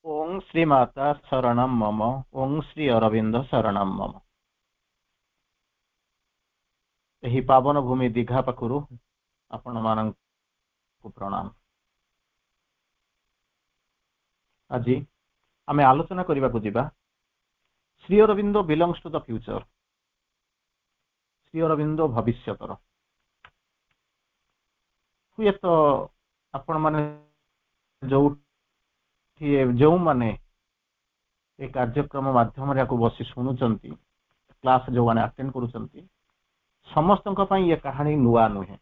ओं श्री माता शरणं मम। ओं श्री अरविंद शरणं मम। एही पावन भूमि दीघा पाखुरु आपण मानंकु प्रणाम। आज आमे आलोचना करबाकू जिबा Shri Aurobindo belongs to the future. Shri Aurobindo भविष्यतर हुए तो आपण माने जो माने ए कार्यक्रम माध्यम रे को बसी सुनुचंती क्लास जो माने अटेंड करूचंती समस्त ये कहानी नुआ नुहे,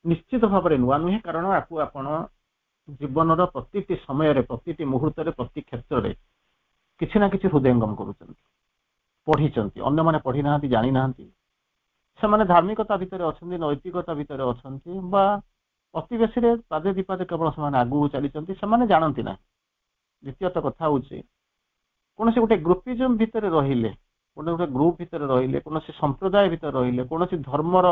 निश्चित भाव में नुआ नुहे। कारण आपको आपण जीवन प्रति समय प्रति मुहूर्त प्रति क्षेत्र में किसी ना किसी हृदयंगम करुचंती, पढ़ी अन्य माने पढ़ी ना जानी ना से माने धार्मिकता भितर अच्छा, नैतिकता भितर अच्छा, अति बेसी पादे दीपादे केवल से आगू चली जानती ना। द्वितीयत कथा हूँ कौन से गोटे ग्रुपिजम भितर रहिले, गोटे ग्रुप भितर रहिले, कौन संप्रदाय भितर रहिले, कौन धर्मर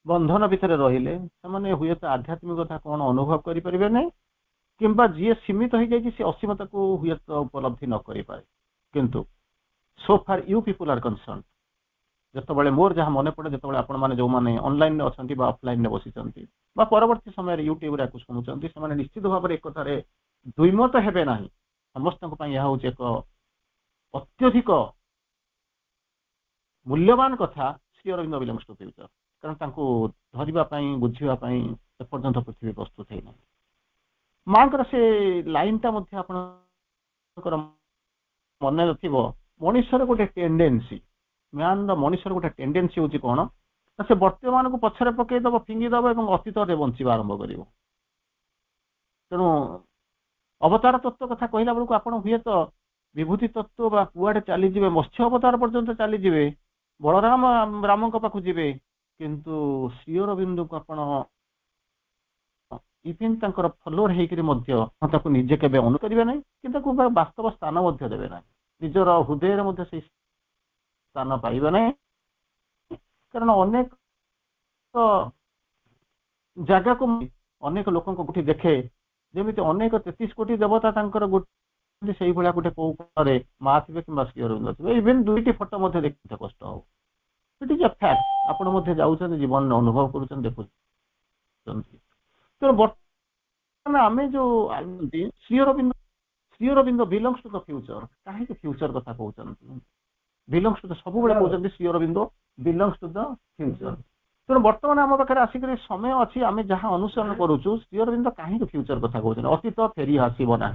बंधन भितर रहिले से हुए तो आध्यात्मिकता कौन अनुभव करें नहीं, किंबा जी सीमित हो जाए सी असीमता को हुए तो उपलब्धि न करें। किंतु so far you people are concern जिते मोर जहाँ मन पड़े जो आपण मैंने जो मैंने ऑनलाइन अच्छा ऑफलाइन में बसी परवर्ती समय यूट्यूब शुणुंट से निश्चित भाव में एक कथार द्विमत हेबे ना। समस्त यह हूँ एक अत्यधिक मूल्यवान कथा Shri Aurobindo belongs to future. कारण धरवाई बुझापी एपर्यंत पृथ्वी प्रस्तुत है। माँ से लाइन टा मन रखिबो मनुष्यर गोटे टेंडेंसी, मैन मनुष्यर गोटे टेंडेंसी हूँ कौन से वर्तमान को पछरे पकईदब फिंगिदब और अतीत में बंचा आरंभ कर। तेणु अवतार तत्व कथा कहला बेलू आप हुए तो विभूति तत्व बा कुआडे चलीजे, मत्स्य अवतार पर्यंत चलीजे, बलराम राम पाखु जीवे, किंतु श्री अरविंद को आप इवेन फॉलोअर होकर निजे के अनुकरेंगे ना कि वास्तव स्थान देवे ना, निजर हृदय से स्थान पाइबे ना। कारण अनेक जगह को अनेक लोक गोटे देखे जमी अनेक 33 कोटी देवता गोटे से गोटे कौ माँ थे कि श्री अरविंद थे, इवेन दुईटी फोटो देखते कष्ट हो। It is a fact. आपड़ जाऊँ जीवन अनुभव कर देखुं। तो बर्तमान आम जो Shri Aurobindo belongs to the future, कहीं फ्यूचर कथा कहते बिलोंग्स टू द सब कहते Shri Aurobindo belongs to the future. तेणु बर्तमान आम पाखे आसिक समय अच्छी आम जहाँ अनुसरण करुचु श्री अरविंद कहीं फ्यूचर कथा कहते अतीत फेरी आसब ना।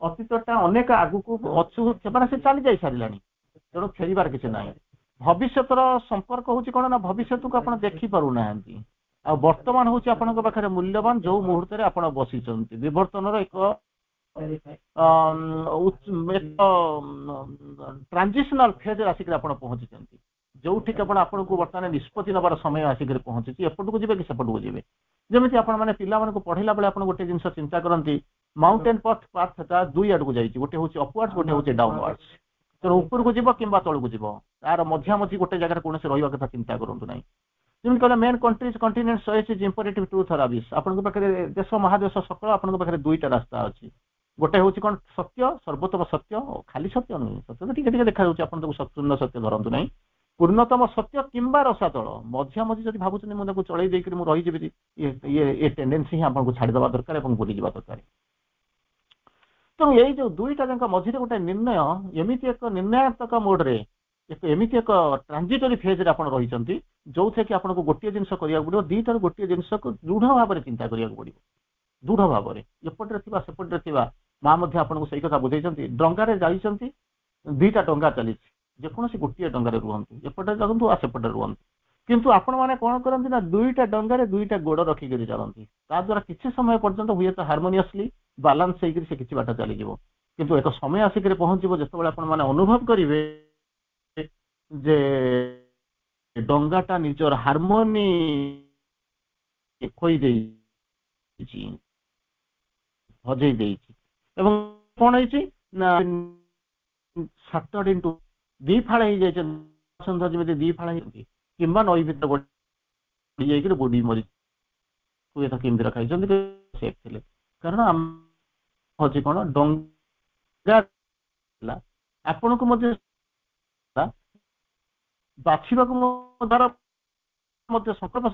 अतीतटा अनेक आगू अच्छु से चली जा सारा, तेणु फेरबार किसी ना। भविष्यतर संपर्क हूँ कौन ना भविष्य को आप देखिपारूना आ वर्तमान हूँ आपण पाखे मूल्यवान जो मुहूर्त आप बसी विवर्तन एक ट्रांजिशनल फेज आसिक पहुंची जो आपन को बर्तमान निष्पत्ति नबार समय आसिक पहुंची एपट को जी कि सेपट को जी। जमी आप पाला पढ़ला बेले आप गोटे जिन चिंता करती माउंटेन पाथ दुई आड़ को जाइए, गोटे हूँ अपवार्ड्स गोटे हूँ डाउनवार्ड्स। तेणु ऊपर को जीव कि तौर को जीव तार मझामझी गोटे जगह कौन रहा कथा चिंता करूँ ना। जमी कहला men countries continents is imperative truth और अबिस। आपन पाखे देश महादेश सकल आपन पाखे दुईटा रास्ता अच्छी। गोटे हूँ कौन सत्य सर्वोत्तम सत्य, खाली सत्य नुहे, सत्य तो टिके देखा पूर्ण सत्य धरतु ना, पूर्णतम सत्य किंबा रसातल मझामझी जब भावुँ मुझे चल रही ये टेंडेंसी ही आपको छाड़देवा दरकार और बुरी जावा दरकार। तेणु यही जो दुईटा जाक मझे गोटे निर्णय एमती एक निर्णयात्मक मोड्रे एक एमती एक ट्रांजिटरी फेज आप रही जो थे कि आपको गोटे जिन पड़ो दुईटार गोटे जिन को दृढ़ भाव में चिंता करा पड़ो। दृढ़ भाव में एपटे सेपटे माँ आपको सही कथा बुझे डंगार जाइए दुईटा डंगा चली जेकोसी गोटे डंगार रुहतु एपटे चलतु आ सेपटे रुहतु, किंतु आपण मैंने कौन करती ना दुईटा डंगार दुईटा गोड़ रखिक चलती द्वारा किसी समय पर्यंत हुए तो हार्मोनियसली बालांस होकर से किसी बाट चलीज। किंतु एक समय आसिक पहुँचो जो मैंने अनुभव करेंगे जे डंगाटा निजर हार्मोनी खोई हजई कौन है इंटू दी फाड़ हो जाए दी फाड़ कि नई भितर बुड़ी मरी हुए तो केमी रखाई सेफ थे କାରଣ ଆମ ହଉଛି କଣ ଡଙ୍ଗା ଆପଣଙ୍କୁ ମଧ୍ୟ ବାଛିବାକୁ ଦ୍ୱାରା ମଧ୍ୟ ସଂକଳ୍ପ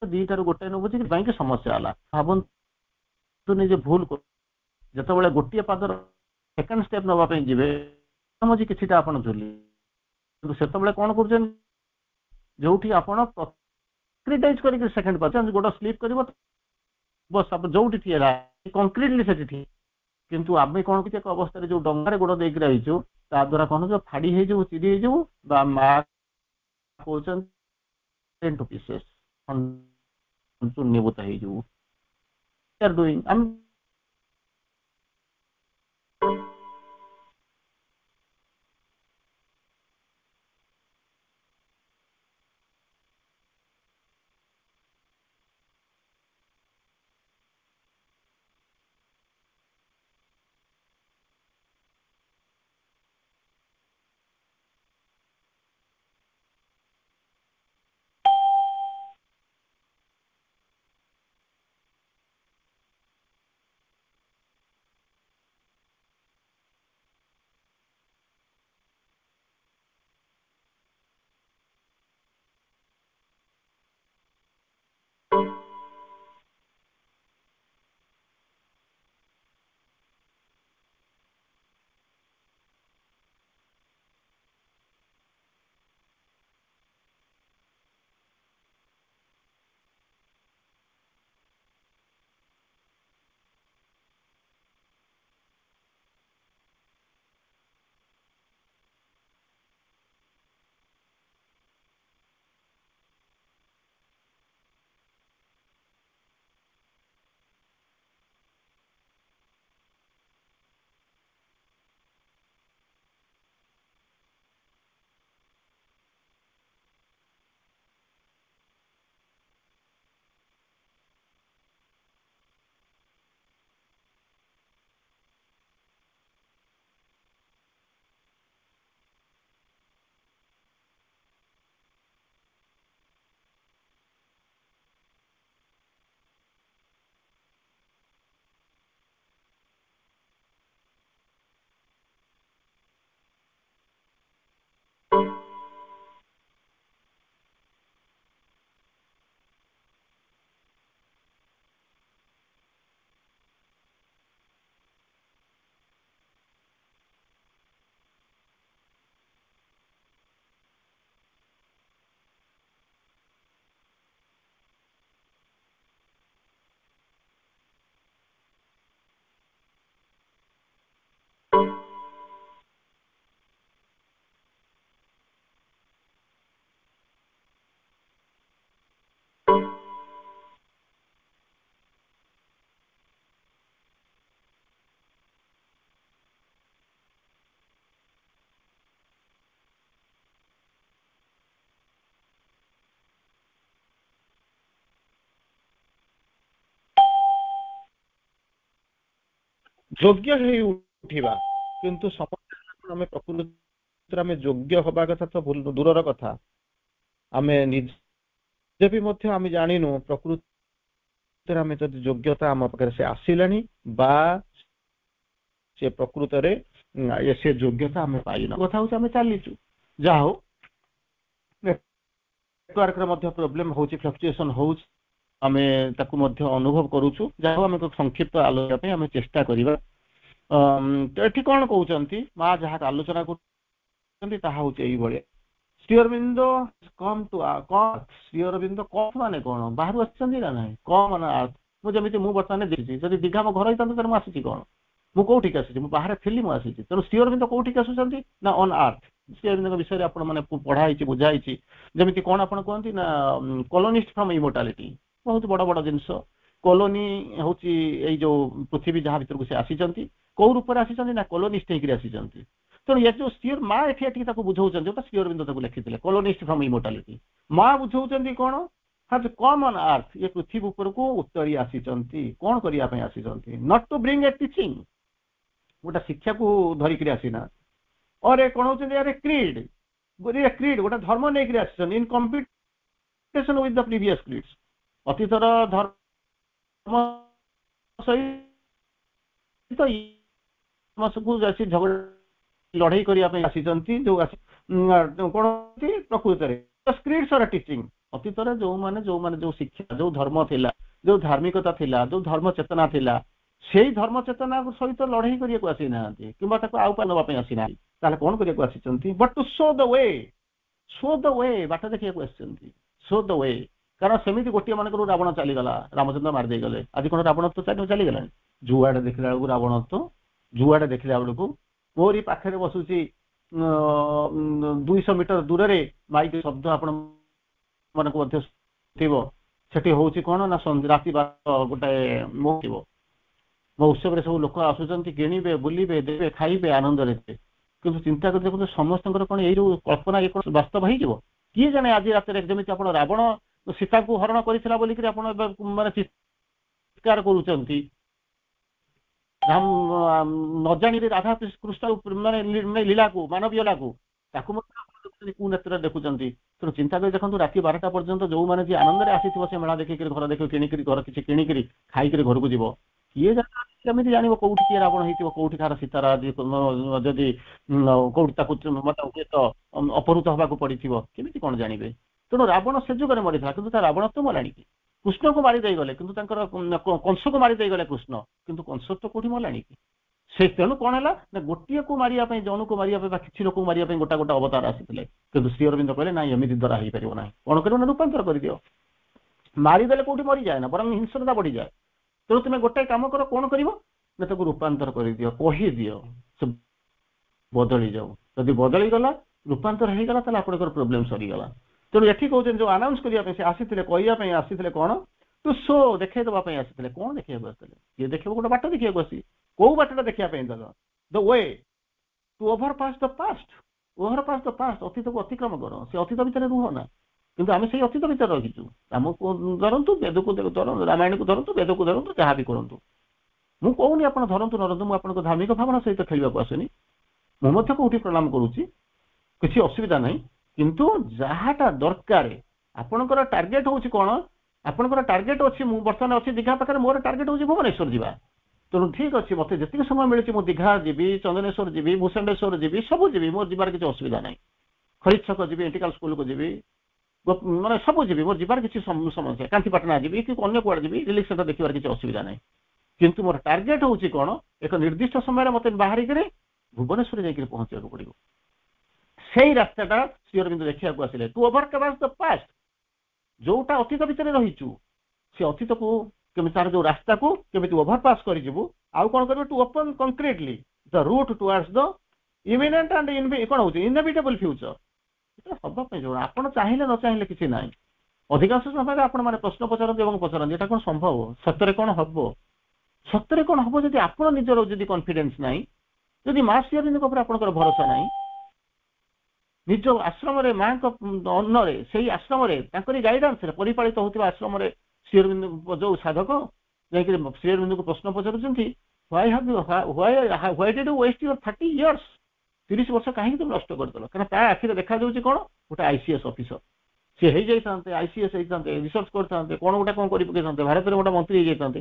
ଦିଟାରୁ ଗୋଟେ ନ ବୁଝିକି କାହିଁକି ସମସ୍ୟା ହେଲା ଭାବନ୍ତୁ ନିଜେ ଭୁଲ ଯେତେବେଳେ ଗୋଟିଏ ପାଦର ସେକେଣ୍ଡ ଷ୍ଟେପ ନେବା ପାଇଁ ଯିବେ ମଝି କିଛିଟା ଆପଣ ଝୁଲି କିନ୍ତୁ ସେତେବେଳେ କଣ କରୁଛନ୍ତି ଯୋଉଠି ଆପଣ କଂକ୍ରିଟାଇଜ କରିକି ସେକେଣ୍ଡ ପାଦ ଗୋଡ଼ ସ୍ଲିପ୍ କରିବ ବସ୍ ଯୋଉଠି ଠିଆ ହେଲା କଂକ୍ରିଟଲି ସେଠି ଠିଆ କିନ୍ତୁ ଆମେ କଣ କିଛି ଏକ ଅବସ୍ଥାରେ ଯୋଉ ଡଙ୍ଗାରେ ଗୋଡ଼ ଦେଇକି ରହିଛୁ ତା ଦ୍ୱାରା କଣ ଯୋଉ ଫାଡି ହେଇଯିବୁ ଚିରି ହେଇଯିବୁ ବା ମା କହୁଛନ୍ତି ଟୁ ପିସେସ୍ ଶୂନ୍ୟଭୂତ ହେଇଯିବୁ ଆମେ ଯୋଗ୍ୟ ହେଇ ଉଠିବା କିନ୍ତୁ ସମସ୍ତେ ଆମେ ପ୍ରକୃତରେ ଆମେ ଯୋଗ୍ୟ ହବା କଥା ତ ଦୂରର କଥା ଆମେ ନିଜେ ବି ମଧ୍ୟ ଆମେ ଜାଣିନୁ ପ୍ରକୃତରେ ଆମେ ଯଦି ଯୋଗ୍ୟତା ଆମ ପାଖରେ ସେ ଆସିଲାଣି ବା ସେ ପ୍ରକୃତରେ ସେ ଯୋଗ୍ୟତା ଆମେ ପାଇନୁ କଥା ହଉଛି ଆମେ ଚାଲିଛୁ ଯାହା ହଉ ନେଟୱାର୍କରେ ମଧ୍ୟ ପ୍ରୋବ୍ଲେମ ହଉଛି ଫ୍ଲକ୍ଚୁଏସନ ହଉଛି ଆମେ ତାକୁ ମଧ୍ୟ ଅନୁଭବ କରୁଛୁ ଯାହା ହଉ ଆମେ ସଂକ୍ଷିପ୍ତ ଆଲୋଚନା ପାଇଁ ଆମେ ଚେଷ୍ଟା କରିବା ଏଠି କଣ କହୁଛନ୍ତି ମା ଯାହା ଆଲୋଚନା କରୁଛନ୍ତି ତାହା ହଉଛି ଏଇଭଳିଆ ଶ୍ରୀ ଅରବିନ୍ଦ କମ୍ ଟୁ ଶ୍ରୀ ଅରବିନ୍ଦ କମ୍ ମାନେ କଣ ବାହାରୁ ଆସିଛନ୍ତି ନା ନାହିଁ କମ୍ ମାନେ ମୁଁ ଯେମିତି ମୁଁ ବର୍ତ୍ତମାନ ଦେଖିଛି ଯଦି ଦୀଘା ମୋ ଘର ହେଇଥାନ୍ତା ତାହେଲେ ମୁଁ ଆସିଛି କଣ ମୁଁ କୋଉଠିକି ଆସିଛି ମୁଁ ବାହାରେ ଥିଲି ମୁଁ ଆସିଛି ତେଣୁ ଶ୍ରୀ ଅରବିନ୍ଦ କୋଉଠିକି ଆସୁଛନ୍ତି ନା ଅନ୍ ଆର୍ଥ ଶ୍ରୀ ଅରବିନ୍ଦଙ୍କ ବିଷୟରେ ଆପଣ ମାନେ ପଢା ହେଇଛି ବୁଝା ହେଇଛି ଯେମିତି କଣ ଆପଣ କୁହନ୍ତି ନା କଲୋନିଷ୍ଟ ଫ୍ରମ ଇମୋର୍ଟାଲିଟି ବହୁତ ବଡ ବଡ ଜିନିଷ କଲୋନି ହଉଛି ଏଇ ଯୋଉ ପୃଥିବୀ ଯାହା ଭିତରକୁ ସେ ଆସିଛନ୍ତି କୋଉ ରୂପରେ ଆସିଛନ୍ତି ନା କଲୋନିଷ୍ଟ ହେଇକି ଆସିଛନ୍ତି ତେଣୁ ଏ ଯୋଉ ଶ୍ରୀ ମା ଏଠି ତାକୁ ବୁଝଉଛନ୍ତି ଯୋଉଟା ଶ୍ରୀ ଅରବିନ୍ଦ ତାକୁ ଲେଖିଥିଲେ କଲୋନିଷ୍ଟ ଫ୍ରମ ଇମୋର୍ଟାଲିଟି ମା ବୁଝଉଛନ୍ତି କଣ ହାଜ୍ କମ୍ ଅନ୍ ଆର୍ଥ ଏ ପୃଥିବୀ ଉପରକୁ ଉତ୍ତରି ଆସିଛନ୍ତି କଣ କରିବା ପାଇଁ ଆସିଛନ୍ତି not to bring A teaching ଗୋଟେ ଶିକ୍ଷାକୁ ଧରିକିରି ଆସିନା ଅରେ କଣ ହଉଛନ୍ତି ଆରେ କ୍ରିଡ୍ ଗୋଟେ ଧର୍ମ ନେଇକିରି ଆସିଛନ୍ତି in competition with the previous creeds ଅତୀତର ଧର୍ମ ସହିତ ଝଗଡ଼ା ଲଢ଼େଇ କରିବା ପାଇଁ ଆସିଛନ୍ତି ଯୋଉ କଣ ପ୍ରକୃତରେ ସ୍କ୍ରିପ୍ଟସ୍ ଅର୍ ଟିଚିଂ। ଅତୀତରେ ଯୋଉମାନେ ଯୋଉ ଶିକ୍ଷା ଯୋଉ ଧର୍ମ ଥିଲା, ଯୋଉ ଧାର୍ମିକତା ଥିଲା, ଯୋଉ ଧର୍ମ ଚେତନା ଥିଲା, ସେଇ ଧର୍ମ ଚେତନା ସହିତ ଲଢ଼େଇ କରିବାକୁ ଆସିନାହାନ୍ତି କିମ୍ବା ତାକୁ ଆଉ ନେବା ପାଇଁ ଆସିନାହାନ୍ତି। ତାହେଲେ କଣ କରିବାକୁ ଆସିଛନ୍ତି? But to show the we, ବାଟ ଦେଖିବାକୁ ଆସିଛନ୍ତି। ଶୋ ଦ ୱେ, କାରଣ ସେମିତି ଗୋଟିଏ ମାନଙ୍କରୁ ରାବଣ ଚାଲିଗଲା, ରାମଚନ୍ଦ୍ର ମାରି ଦେଇଗଲେ। ଆଜି କଣ ରାବଣତ୍ୱ ଚାଲିଗଲାଣି? ଯୁଆଡେ ଦେଖିଲା ବେଳକୁ ରାବଣତ୍ୱ, ଯୁଆଡେ ଦେଖିଲା ବେଳକୁ ମୋରି ପାଖରେ ବସୁଛି 200 ମିଟର ଦୂରରେ ମାଇକ୍ ଶବ୍ଦ ଆପଣ ମାନଙ୍କୁ ମଧ୍ୟ ଥିବ। ସେଠି ହଉଛି କଣ ନା ରାତି ଗୋଟାଏ ଥିବ। ମୋ ଉତ୍ସବରେ ସବୁ ଲୋକ ଆସୁଛନ୍ତି, କିଣିବେ, ବୁଲିବେ, ଦେବେ, ଖାଇବେ, ଆନନ୍ଦରେ ଦେବେ। କିନ୍ତୁ ଚିନ୍ତା କରି ଦେଖନ୍ତୁ ସମସ୍ତଙ୍କର କଣ ଏଇ ଯୋଉ କଳ୍ପନା ଏ କଣ ବାସ୍ତବ ହେଇଯିବ? କିଏ ଜାଣେ ଆଜି ରାତିରେ ଯେମିତି ଆପଣ ରାବଣ ସୀତାଙ୍କୁ ହରଣ କରିଥିଲା ବୋଲିକିରି ଆପଣ ମାନେ ଚିତ୍କାର କରୁଛନ୍ତି, ନ ଜାଣିଲେ ରାଧା କୃଷ୍ଣ ମାନେ ଲୀଳାକୁ, ମାନବୀୟ ଲାକୁ, ତାକୁ ମଧ୍ୟ କୋଉ ନେତ୍ରରେ ଦେଖୁଛନ୍ତି। ତେଣୁ ଚିନ୍ତା କରି ଦେଖନ୍ତୁ ରାତି 12ଟା ପର୍ଯ୍ୟନ୍ତ ଯୋଉମାନେ ଯିଏ ଆନନ୍ଦରେ ଆସିଥିବ ସେ ମେଳା ଦେଖିକିରି ଘର ଦେଖି କିଣିକିରି ଘର କିଛି କିଣିକିରି ଖାଇକିରି ଘରକୁ ଯିବ, କିଏ କେମିତି ଜାଣିବ କୋଉଠି କିଏ ରାବଣ ହେଇଥିବ, କୋଉଠି କାହାର ସୀତାର ଯଦି କୋଉଠି ତାକୁ ହୁଏତ ଅପହୃତ ହବାକୁ ପଡିଥିବ, କେମିତି କଣ ଜାଣିବେ? ତେଣୁ ରାବଣ ସେ ଯୁଗରେ ମରିଥିଲା, କିନ୍ତୁ ତା ରାବଣତ୍ୱ ମଲାଣି କି? କୃଷ୍ଣକୁ ମାରି ଦେଇଗଲେ, କିନ୍ତୁ ତାଙ୍କର କଂସକୁ ମାରି ଦେଇଗଲେ କୃଷ୍ଣ, କିନ୍ତୁ କଂସ ତ କୋଉଠି ମଲାଣି କି? ସେ ତେଣୁ କଣ ହେଲା ନା ଗୋଟିଏକୁ ମାରିବା ପାଇଁ, ଜଣକୁ ମାରିବା ପାଇଁ ବା କିଛି ଲୋକକୁ ମାରିବା ପାଇଁ ଗୋଟା ଗୋଟା ଅବତାର ଆସିଥିଲେ। କିନ୍ତୁ ଶ୍ରୀ ଅରବିନ୍ଦ କହିଲେ ନାଇଁ, ଏମିତି ଦ୍ୱାରା ହେଇପାରିବ ନାହିଁ। କଣ କରିବ ନା ରୂପାନ୍ତର କରିଦିଅ। ମାରିଦେଲେ କୋଉଠି ମରିଯାଏ ନା, ବରଂ ହିଂସ୍ରତା ବଢିଯାଏ। ତେଣୁ ତୁମେ ଗୋଟେ କାମ କର, କଣ କରିବ ନା ତାକୁ ରୂପାନ୍ତର କରିଦିଅ, କହିଦିଅ, ସେ ବଦଳି ଯାଉ। ଯଦି ବଦଳିଗଲା, ରୂପାନ୍ତର ହେଇଗଲା, ତାହେଲେ ଆପଣଙ୍କର ପ୍ରୋବ୍ଲେମ ସରିଗଲା। ତେଣୁ ଏଠି କହୁଛନ୍ତି ଯୋଉ ଆନାଉନ୍ସ କରିବା ପାଇଁ ସେ ଆସିଥିଲେ, କହିବା ପାଇଁ ଆସିଥିଲେ କଣ? ଟୁ ଶୋ, ଦେଖେଇ ଦେବା ପାଇଁ ଆସିଥିଲେ। କଣ ଦେଖିବାକୁ ଆସିଥିଲେ? କିଏ ଦେଖିବ ଗୋଟେ ବାଟ ଦେଖିବାକୁ ଆସି, କୋଉ ବାଟଟା ଦେଖିବା ପାଇଁ ଦେଲ? The way to overpass the past. Overpass the past, ଅତୀତକୁ ଅତିକ୍ରମ କର। ସେ ଅତୀତ ଭିତରେ ରୁହ ନା, କିନ୍ତୁ ଆମେ ସେଇ ଅତୀତ ଭିତରେ ରହିଛୁ। ଆମକୁ ଧରନ୍ତୁ, ବେଦକୁ ଧରନ୍ତୁ, ରାମାୟଣକୁ ଧରନ୍ତୁ, ବେଦକୁ ଧରନ୍ତୁ, ଯାହା ବି କରନ୍ତୁ। ମୁଁ କହୁନି ଆପଣ ଧରନ୍ତୁ ନରନ୍ତୁ, ମୁଁ ଆପଣଙ୍କ ଧାର୍ମିକ ଭାବନା ସହିତ ଖେଳିବାକୁ ଆସୁନି। ମୁଁ ମଧ୍ୟ କୋଉଠି ପ୍ରଣାମ କରୁଛି, କିଛି ଅସୁବିଧା ନାହିଁ। କିନ୍ତୁ ଯାହାଟା ଦରକାର, ଆପଣଙ୍କର ଟାର୍ଗେଟ ହଉଛି କଣ? ଆପଣଙ୍କର ଟାର୍ଗେଟ ଅଛି, ମୁଁ ବର୍ତ୍ତମାନ ଅଛି ଦୀଘା ପାଖରେ, ମୋର ଟାର୍ଗେଟ ହଉଛି ଭୁବନେଶ୍ୱର ଯିବା। ତେଣୁ ଠିକ ଅଛି, ମତେ ଯେତିକି ସମୟ ମିଳୁଛି ମୁଁ ଦୀଘା ଯିବି, ଚନ୍ଦନେଶ୍ୱର ଯିବି, ଭୂଷଣ୍ଡେଶ୍ୱର ଯିବି, ସବୁ ଯିବି, ମୋର ଯିବାର କିଛି ଅସୁବିଧା ନାହିଁ। ଖରିଦ ଛକ ଯିବି, ଏଣ୍ଟିକାଲ ସ୍କୁଲକୁ ଯିବି, ମାନେ ସବୁ ଯିବି, ମୋର ଯିବାର କିଛି ସମସ୍ୟା, କାନ୍ତିପାଟଣା ଯିବି କି ଅନ୍ୟ କୁଆଡେ ଯିବି, ରିଲିଫ ସେଣ୍ଟର ଦେଖିବାର କିଛି ଅସୁବିଧା ନାହିଁ। କିନ୍ତୁ ମୋର ଟାର୍ଗେଟ ହଉଛି କଣ? ଏକ ନିର୍ଦ୍ଦିଷ୍ଟ ସମୟରେ ମତେ ବାହାରିକିରି ଭୁବନେଶ୍ୱର ଯାଇକିରି ପହଞ୍ଚିବାକୁ ପଡିବ। ସେଇ ରାସ୍ତାଟା ଶ୍ରୀ ଅରବିନ୍ଦ ଦେଖିବାକୁ ଆସିଲେ। ଟୁ ଓଭରକମ୍ ଦ ପାଷ୍ଟ, ଯୋଉଟା ଅତୀତ ଭିତରେ ରହିଛୁ, ସେ ଅତୀତକୁ କେମିତି, ତାର ଯୋଉ ରାସ୍ତାକୁ କେମିତି ଓଭରପାସ୍ କରିଯିବୁ। ଆଉ କଣ କରିବୁ? To open concretely the route towards the imminent and କଣ ହଉଛି ଇନେଭିଟେବଲ ଫ୍ୟୁଚର। ଏଟା ହବା ପାଇଁ ଯୋଉ ଆପଣ ଚାହିଁଲେ ନ ଚାହିଁଲେ କିଛି ନାହିଁ। ଅଧିକାଂଶ ସମୟରେ ଆପଣ ମାନେ ପ୍ରଶ୍ନ ପଚାରନ୍ତି ଏବଂ ପଚାରନ୍ତି ଏଟା କଣ ସମ୍ଭବ, ସତରେ କଣ ହବ, ସତରେ କଣ ହବ? ଯଦି ଆପଣ ନିଜର ଯଦି କନଫିଡେନ୍ସ ନାହିଁ, ଯଦି ମା ଶ୍ରୀ ଅରବିନ୍ଦଙ୍କ ଉପରେ ଆପଣଙ୍କର ଭରସା ନାହିଁ, ନିଜ ଆଶ୍ରମରେ ମାଙ୍କ ଅନ୍ନରେ, ସେଇ ଆଶ୍ରମରେ ତାଙ୍କରି ଗାଇଡାନ୍ସରେ ପରିପାଳିତ ହେଉଥିବା ଆଶ୍ରମରେ ଶ୍ରୀ ଅରବିନ୍ଦ ଯୋଉ ସାଧକ ଯାଇକିରି ଶ୍ରୀ ଅରବିନ୍ଦଙ୍କୁ ପ୍ରଶ୍ନ ପଚାରୁଛନ୍ତି, why did you waste your 30 years? 30 ବର୍ଷ କାହିଁକି তুমি ନଷ୍ଟ କରିଦେଲ? କାରଣ ତା ଆଖିରେ ଦେଖାଯାଉଛି କଣ? ଗୋଟେ ଆଇସିଏସ୍ ଅଫିସର। ସେ ହେଇଯାଇଥାନ୍ତେ, ଆଇସିଏସ୍ ହେଇଥାନ୍ତେ, ରିସର୍ଚ୍ଚ କରିଥାନ୍ତେ, କଣ ଗୋଟେ କଣ କରି ପକେଇଥାନ୍ତେ, ଭାରତରେ ଗୋଟେ ମନ୍ତ୍ରୀ ହେଇଯାଇଥାନ୍ତେ।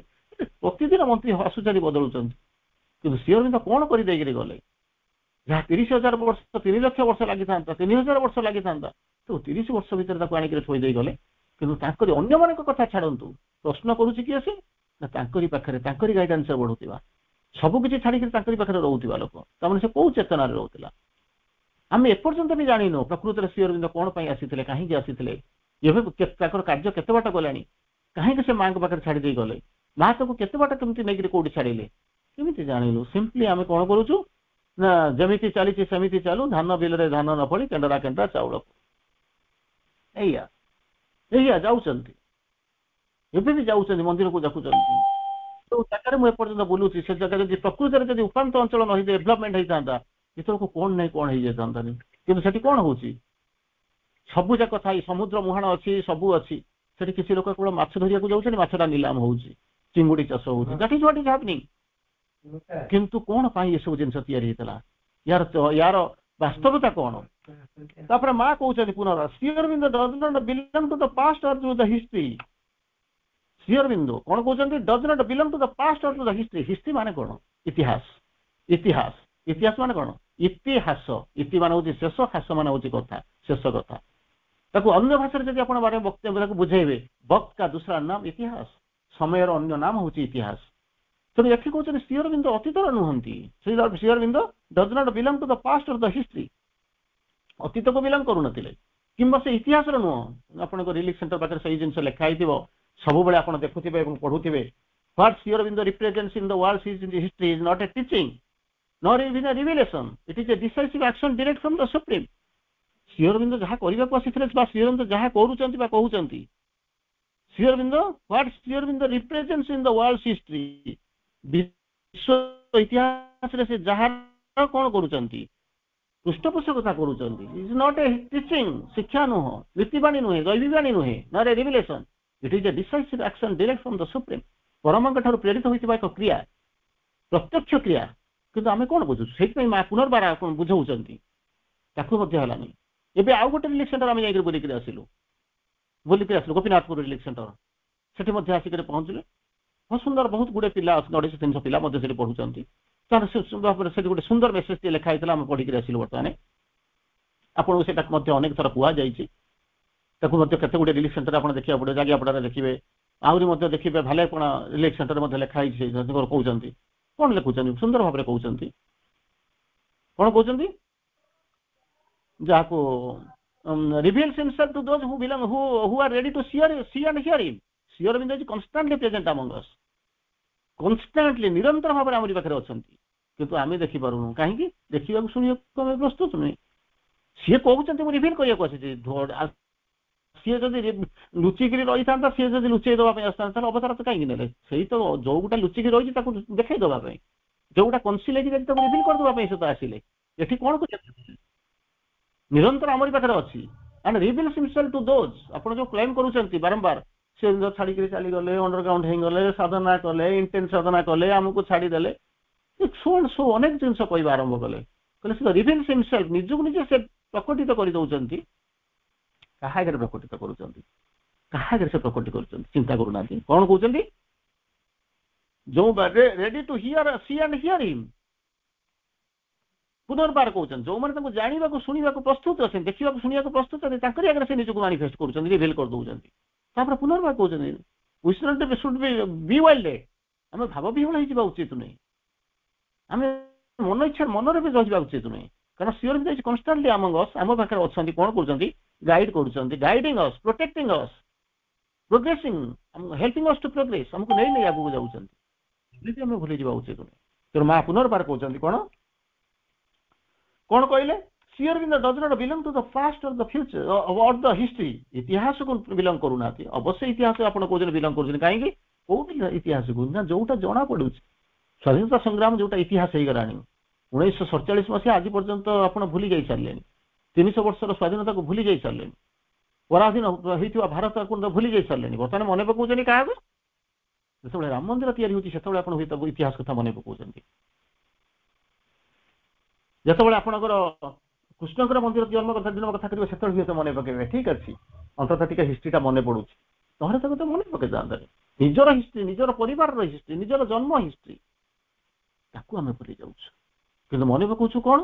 ପ୍ରତିଦିନ ମନ୍ତ୍ରୀ ଆସୁଚାରି ବଦଳୁଛନ୍ତି, କିନ୍ତୁ ଶ୍ରୀ ଅରବିନ୍ଦ କଣ କରିଦେଇକିରି ଗଲେ? ଯାହା 30,000 ବର୍ଷ, 3 ଲକ୍ଷ ବର୍ଷ ଲାଗିଥାନ୍ତା, 3,000 ବର୍ଷ ଲାଗିଥାନ୍ତା, ତ 30 ବର୍ଷ ଭିତରେ ତାକୁ ଆଣିକି ଥୋଇ ଦେଇ ଗଲେ। କିନ୍ତୁ ତାଙ୍କରି ଅନ୍ୟମାନଙ୍କ କଥା ଛାଡନ୍ତୁ, ପ୍ରଶ୍ନ କରୁଛି କିଏ ସେ? ନା ତାଙ୍କରି ପାଖରେ, ତାଙ୍କରି ଗାଇଡାନ୍ସରେ ବଢୁଥିବା, ସବୁ କିଛି ଛାଡିକି ତାଙ୍କରି ପାଖରେ ରହୁଥିବା ଲୋକ। ତାମାନେ ସେ କୋଉ ଚେତନାରେ ରହୁଥିଲା ଆମେ ଏପର୍ଯ୍ୟନ୍ତ ବି ଜାଣିନୁ। ପ୍ରକୃତରେ ଶ୍ରୀ ଅରବିନ୍ଦ କଣ ପାଇଁ ଆସିଥିଲେ, କାହିଁକି ଆସିଥିଲେ, ଏବେ ତାଙ୍କର କାର୍ଯ୍ୟ କେତେ ବାଟ ଗଲାଣି, କାହିଁକି ସେ ମାଙ୍କ ପାଖରେ ଛାଡି ଦେଇ ଗଲେ, ମା ତାକୁ କେତେ ବାଟ କେମିତି ନେଇକିରି କୋଉଠି ଛାଡିଲେ, କେମିତି ଜାଣିଲୁ? ସିମ୍ପଲି ଆମେ କଣ କରୁଛୁ ନା ଯେମିତି ଚାଲିଛି ସେମିତି ଚାଲୁ, ଧାନ ବିଲରେ ଧାନ ନ ଫଳି କେଣ୍ଡରା କେଣ୍ଡରା ଚାଉଳ, ଏଇଆ ଏଇଆ ଯାଉଛନ୍ତି, ଏବେ ବି ଯାଉଛନ୍ତି, ମନ୍ଦିରକୁ ଦେଖୁଛନ୍ତି। ଯୋଉ ଜାଗାରେ ମୁଁ ଏପର୍ଯ୍ୟନ୍ତ ବୁଲୁଛି, ସେ ଜାଗା ଯଦି ପ୍ରକୃତରେ ଯଦି ଉପାନ୍ତ ଅଞ୍ଚଳ ନ ହେଇ ଡେଭଲପମେଣ୍ଟ ହେଇଥାନ୍ତା, ଏତେବେଳକୁ କଣ ନାହିଁ କଣ ହେଇଯାଇଥାନ୍ତାନି। କିନ୍ତୁ ସେଠି କଣ ହଉଛି? ସବୁ ଯାକ ଥାଇ, ସମୁଦ୍ର ମୁହାଣ ଅଛି, ସବୁ ଅଛି, ସେଠି କିଛି ଲୋକ କେବଳ ମାଛ ଧରିବାକୁ ଯାଉଛନ୍ତି, ମାଛଟା ନିଲାମ ହଉଛି, ଚିଙ୍ଗୁଡି ଚାଷ ହଉଛି, that is what is happening। କିନ୍ତୁ କଣ ପାଇଁ ଏସବୁ ଜିନିଷ ତିଆରି ହେଇଥିଲା, ୟାର ବାସ୍ତବତା କଣ? ତାପରେ ମା କହୁଛନ୍ତି ପୁନର, Shri Arvind does not belong to the past or to the history। Shri Aurobindo କଣ କହୁଛନ୍ତି does not belong to the past or to the history history ମାନେ କଣ ଇତିହାସ ଇତିହାସ ଇତିହାସ ମାନେ କଣ ଇତିହାସ ଇତି ମାନେ ହଉଛି ଶେଷ ହାସ ମାନେ ହଉଛି କଥା ଶେଷ କଥା ତାକୁ ଅନ୍ୟ ଭାଷାରେ ଯଦି ଆପଣ ବାରେ ବକ୍ତବ୍ୟ ତାକୁ ବୁଝେଇବେ ବକ୍ତ କା ଦୁସରା ନାମ ଇତିହାସ ସମୟର ଅନ୍ୟ ନାମ ହଉଛି ଇତିହାସ ତେଣୁ ଏଠି କହୁଛନ୍ତି ଶ୍ରୀ ଅରବିନ୍ଦ ଅତୀତର ନୁହନ୍ତି Shri Aurobindo does not belong to the past or the history ଅତୀତକୁ ବିଲଙ୍ଗ କରୁନଥିଲେ କିମ୍ବା ସେ ଇତିହାସର ନୁହଁ ଆପଣଙ୍କ ରିଲିଫ ସେଣ୍ଟର ପାଖରେ ସେଇ ଜିନିଷ ଲେଖା ହେଇଥିବ ସବୁବେଳେ ଆପଣ ଦେଖୁଥିବେ ଏବଂ ପଢୁଥିବେ what Sri Aurobindo represents in the world is in the history is not a teaching nor even a revelation it is a decisive action direct from the supreme Sri Aurobindo ଯାହା କରିବାକୁ ଆସିଥିଲେ ବା Sri Aurobindo ଯାହା କରୁଛନ୍ତି ବା କହୁଛନ୍ତି Sri Aurobindo what Sri Aurobindo represents in the world's history ବିଶ୍ୱ ଇତିହାସରେ ସେ ଯାହା କଣ କରୁଛନ୍ତି ପୃଷ୍ଠପୋଷକତା କରୁଛନ୍ତି ଇଜ ନଟ୍ ଏ ଟିଚିଂ ଶିକ୍ଷା ନୁହଁ ନୀତିବାଣୀ ନୁହେଁ ଦୈବିବାଣୀ ନୁହେଁ not a revelation it is a decisive action direct from the supreme ପରମଙ୍କ ଠାରୁ ପ୍ରେରିତ ହୋଇଥିବା ଏକ କ୍ରିୟା ପ୍ରତ୍ୟକ୍ଷ କ୍ରିୟା କିନ୍ତୁ ଆମେ କଣ ବୁଝୁଛୁ ସେଇଥିପାଇଁ ମା ପୁନର୍ବାର ବୁଝଉଛନ୍ତି ତାକୁ ମଧ୍ୟ ହେଲାନି ଏବେ ଆଉ ଗୋଟେ ରିଲିଫ ସେଣ୍ଟର ଆମେ ଯାଇକରି ବୁଲିକିରି ଆସିଲୁ ଗୋପୀନାଥପୁର ରିଲିଫ ସେଣ୍ଟର ସେଠି ମଧ୍ୟ ଆସିକରି ପହଞ୍ଚିଲେ ବହୁତ ସୁନ୍ଦର ବହୁତ ଗୁଡେ ପିଲା 250-300 ପିଲା ମଧ୍ୟ ସେଠି ପଢୁଛନ୍ତି ତାର ସେଠି ଗୋଟେ ସୁନ୍ଦର ମେସେଜ ଟିଏ ଲେଖା ହେଇଥିଲା ଆମେ ପଢିକିରି ଆସିଲୁ ବର୍ତ୍ତମାନ ଆପଣଙ୍କୁ ସେଟା ମଧ୍ୟ ଅନେକ ଥର କୁହାଯାଇଛି ତାକୁ ମଧ୍ୟ କେତେ ଗୁଡେ ରିଲିଫ ସେଣ୍ଟର ଆପଣ ଦେଖିବାକୁ ପଡିବ ଜାଗିଆପଡାରେ ଦେଖିବେ ଆହୁରି ମଧ୍ୟ ଦେଖିବେ ଭାଲେପଣା ରିଲିଫ ସେଣ୍ଟର ମଧ୍ୟ ଲେଖା ହେଇଛି କହୁଛନ୍ତି କଣ ଲେଖୁଛନ୍ତି ସୁନ୍ଦର ଭାବରେ କହୁଛନ୍ତି କଣ କହୁଛନ୍ତି ଯାହାକୁ reveals himself to those who belong who are ready to see and hear him Sri Aurobindo is constantly present among us constantly ନିରନ୍ତର ଭାବରେ ଆମରି ପାଖରେ ଅଛନ୍ତି କିନ୍ତୁ ଆମେ ଦେଖିପାରୁନୁ କାହିଁକି ଦେଖିବାକୁ ଶୁଣିବାକୁ ଆମେ ପ୍ରସ୍ତୁତ ନୁହେଁ ସିଏ କହୁଛନ୍ତି ମୁଁ ରିଭିଲ୍ କରିବାକୁ ଆସିଛି ସିଏ ଯଦି ଲୁଚିକିରି ରହିଥାନ୍ତା ସିଏ ଯଦି ଲୁଚେଇ ଦେବା ପାଇଁ ଆସିଥାନ୍ତା ତାହେଲେ ଅବତାର ତ କାହିଁକି ନେଲେ ସେଇ ତ ଯୋଉଟା ଲୁଚିକି ରହିଛି ତାକୁ ଦେଖେଇ ଦେବା ପାଇଁ ଯୋଉଟା କନସିଲ୍ ହେଇକି ଯଦି ତାକୁ ରିଭିଲ୍ କରିଦେବା ପାଇଁ ସେ ତ ଆସିଲେ ଏଠି କଣ କରୁଛନ୍ତି ନିରନ୍ତର ଆମରି ପାଖରେ ଅଛି and reveals himself to those ଆପଣ ଯୋଉ କ୍ଲେମ କରୁଛନ୍ତି ବାରମ୍ବାର ସେ ଛାଡିକିରି ଚାଲିଗଲେ ଅଣ୍ଡରଗ୍ରାଉଣ୍ଡ ହେଇଗଲେ ସାଧନା କଲେ ଇଣ୍ଟେନ୍ସ ସାଧନା କଲେ ଆମକୁ ଛାଡିଦେଲେ ଅନେକ ଜିନିଷ କହିବା ଆରମ୍ଭ କଲେ କହିଲେ ସେ ରିଭିଲ୍ସ ହିମସେଲ୍ଫ ନିଜକୁ ନିଜେ ସେ ପ୍ରକଟିତ କରିଦଉଛନ୍ତି କାହା ଆଗରେ ପ୍ରକଟିତ କରୁଛନ୍ତି କାହା ଆଗରେ ସେ ପ୍ରକଟିତ କରୁଛନ୍ତି ଚିନ୍ତା କରୁନାହାନ୍ତି କଣ କହୁଛନ୍ତି ଯୋଉ ready to hear see and hear him ପୁନର୍ବାର କହୁଛନ୍ତି ଯୋଉମାନେ ତାଙ୍କୁ ଜାଣିବାକୁ ଶୁଣିବାକୁ ପ୍ରସ୍ତୁତ ଅଛନ୍ତି ଦେଖିବାକୁ ଶୁଣିବାକୁ ପ୍ରସ୍ତୁତ ଅଛନ୍ତି ତାଙ୍କରି ଆଗରେ ସେ ନିଜକୁ ମାନିଫେଷ୍ଟ କରୁଛନ୍ତି ରିଭିଲ୍ କରିଦଉଛନ୍ତି ତାପରେ ପୁନର୍ବାର କହୁଛନ୍ତି we should be wild ଆମେ ଭାବ ବିହ୍ୱଳ ହେଇଯିବା ଉଚିତ ନୁହେଁ ଆମେ ମନ ଇଚ୍ଛା ମନରେ ବି ରହିବା ଉଚିତ ନୁହେଁ କାରଣ Sri Aurobindo is constantly among us ଆମ ପାଖରେ ଅଛନ୍ତି କଣ କରୁଛନ୍ତି ଗାଇଡ୍ କରୁଛନ୍ତି guiding us protecting us progressing helping us to progress ଆମକୁ ନେଇ ଆଗକୁ ଯାଉଛନ୍ତି ଏମିତି ଆମେ ଭୁଲିଯିବା ଉଚିତ ନୁହେଁ ତେଣୁ ମା ପୁନର୍ବାର କହୁଛନ୍ତି କଣ କହିଲେ Sri Aurobindo does not belong to the past or the future or the history ଇତିହାସକୁ ବିଲଙ୍ଗ କରୁନାହାନ୍ତି ଅବଶ୍ୟ ଇତିହାସ ଆପଣ କହୁଛନ୍ତି ବିଲଙ୍ଗ କରୁଛନ୍ତି କାହିଁକି କୋଉ ଇତିହାସକୁ ନା ଯୋଉଟା ଜଣା ପଡୁଛି ସ୍ୱାଧୀନତା ସଂଗ୍ରାମ ଯୋଉଟା ଇତିହାସ ହେଇଗଲାଣି 1947 ମସିହା ଆଜି ପର୍ଯ୍ୟନ୍ତ ଆପଣ ଭୁଲି ଯାଇ ସାରିଲେଣି 300 ବର୍ଷର ସ୍ୱାଧୀନତାକୁ ଭୁଲି ଯାଇ ସାରିଲେଣି ପରାଧୀନ ହେଇଥିବା ଭାରତକୁ ଭୁଲି ଯାଇ ସାରିଲେଣି ବର୍ତ୍ତମାନ ମନେ ପକାଉଛନ୍ତି କାହାକୁ ଯେତେବେଳେ ରାମ ମନ୍ଦିର ତିଆରି ହେଉଛି ସେତେବେଳେ ଆପଣ ହୁଏତ ଇତିହାସ କଥା ମନେ ପକାଉଛନ୍ତି ଯେତେବେଳେ ଆପଣଙ୍କର କୃଷ୍ଣଙ୍କର ମନ୍ଦିର ଜନ୍ମ କଥା ଦିନ କଥା କରିବେ ସେତେବେଳେ ହୁଏତ ମନେ ପକେଇବେ ଠିକ ଅଛି ଅନ୍ତତଃ ଟିକେ ହିଷ୍ଟ୍ରିଟା ମନେ ପଡୁଛି ନହେଲେ ତାକୁ ତ ମନେ ପକେଇ ଯାଆନ୍ତାନି ନିଜର ହିଷ୍ଟ୍ରି ନିଜର ପରିବାରର ହିଷ୍ଟ୍ରି ନିଜର ଜନ୍ମ ହିଷ୍ଟ୍ରି ତାକୁ ଆମେ ଭୁଲି ଯାଉଛୁ କିନ୍ତୁ ମନେ ପକାଉଛୁ କଣ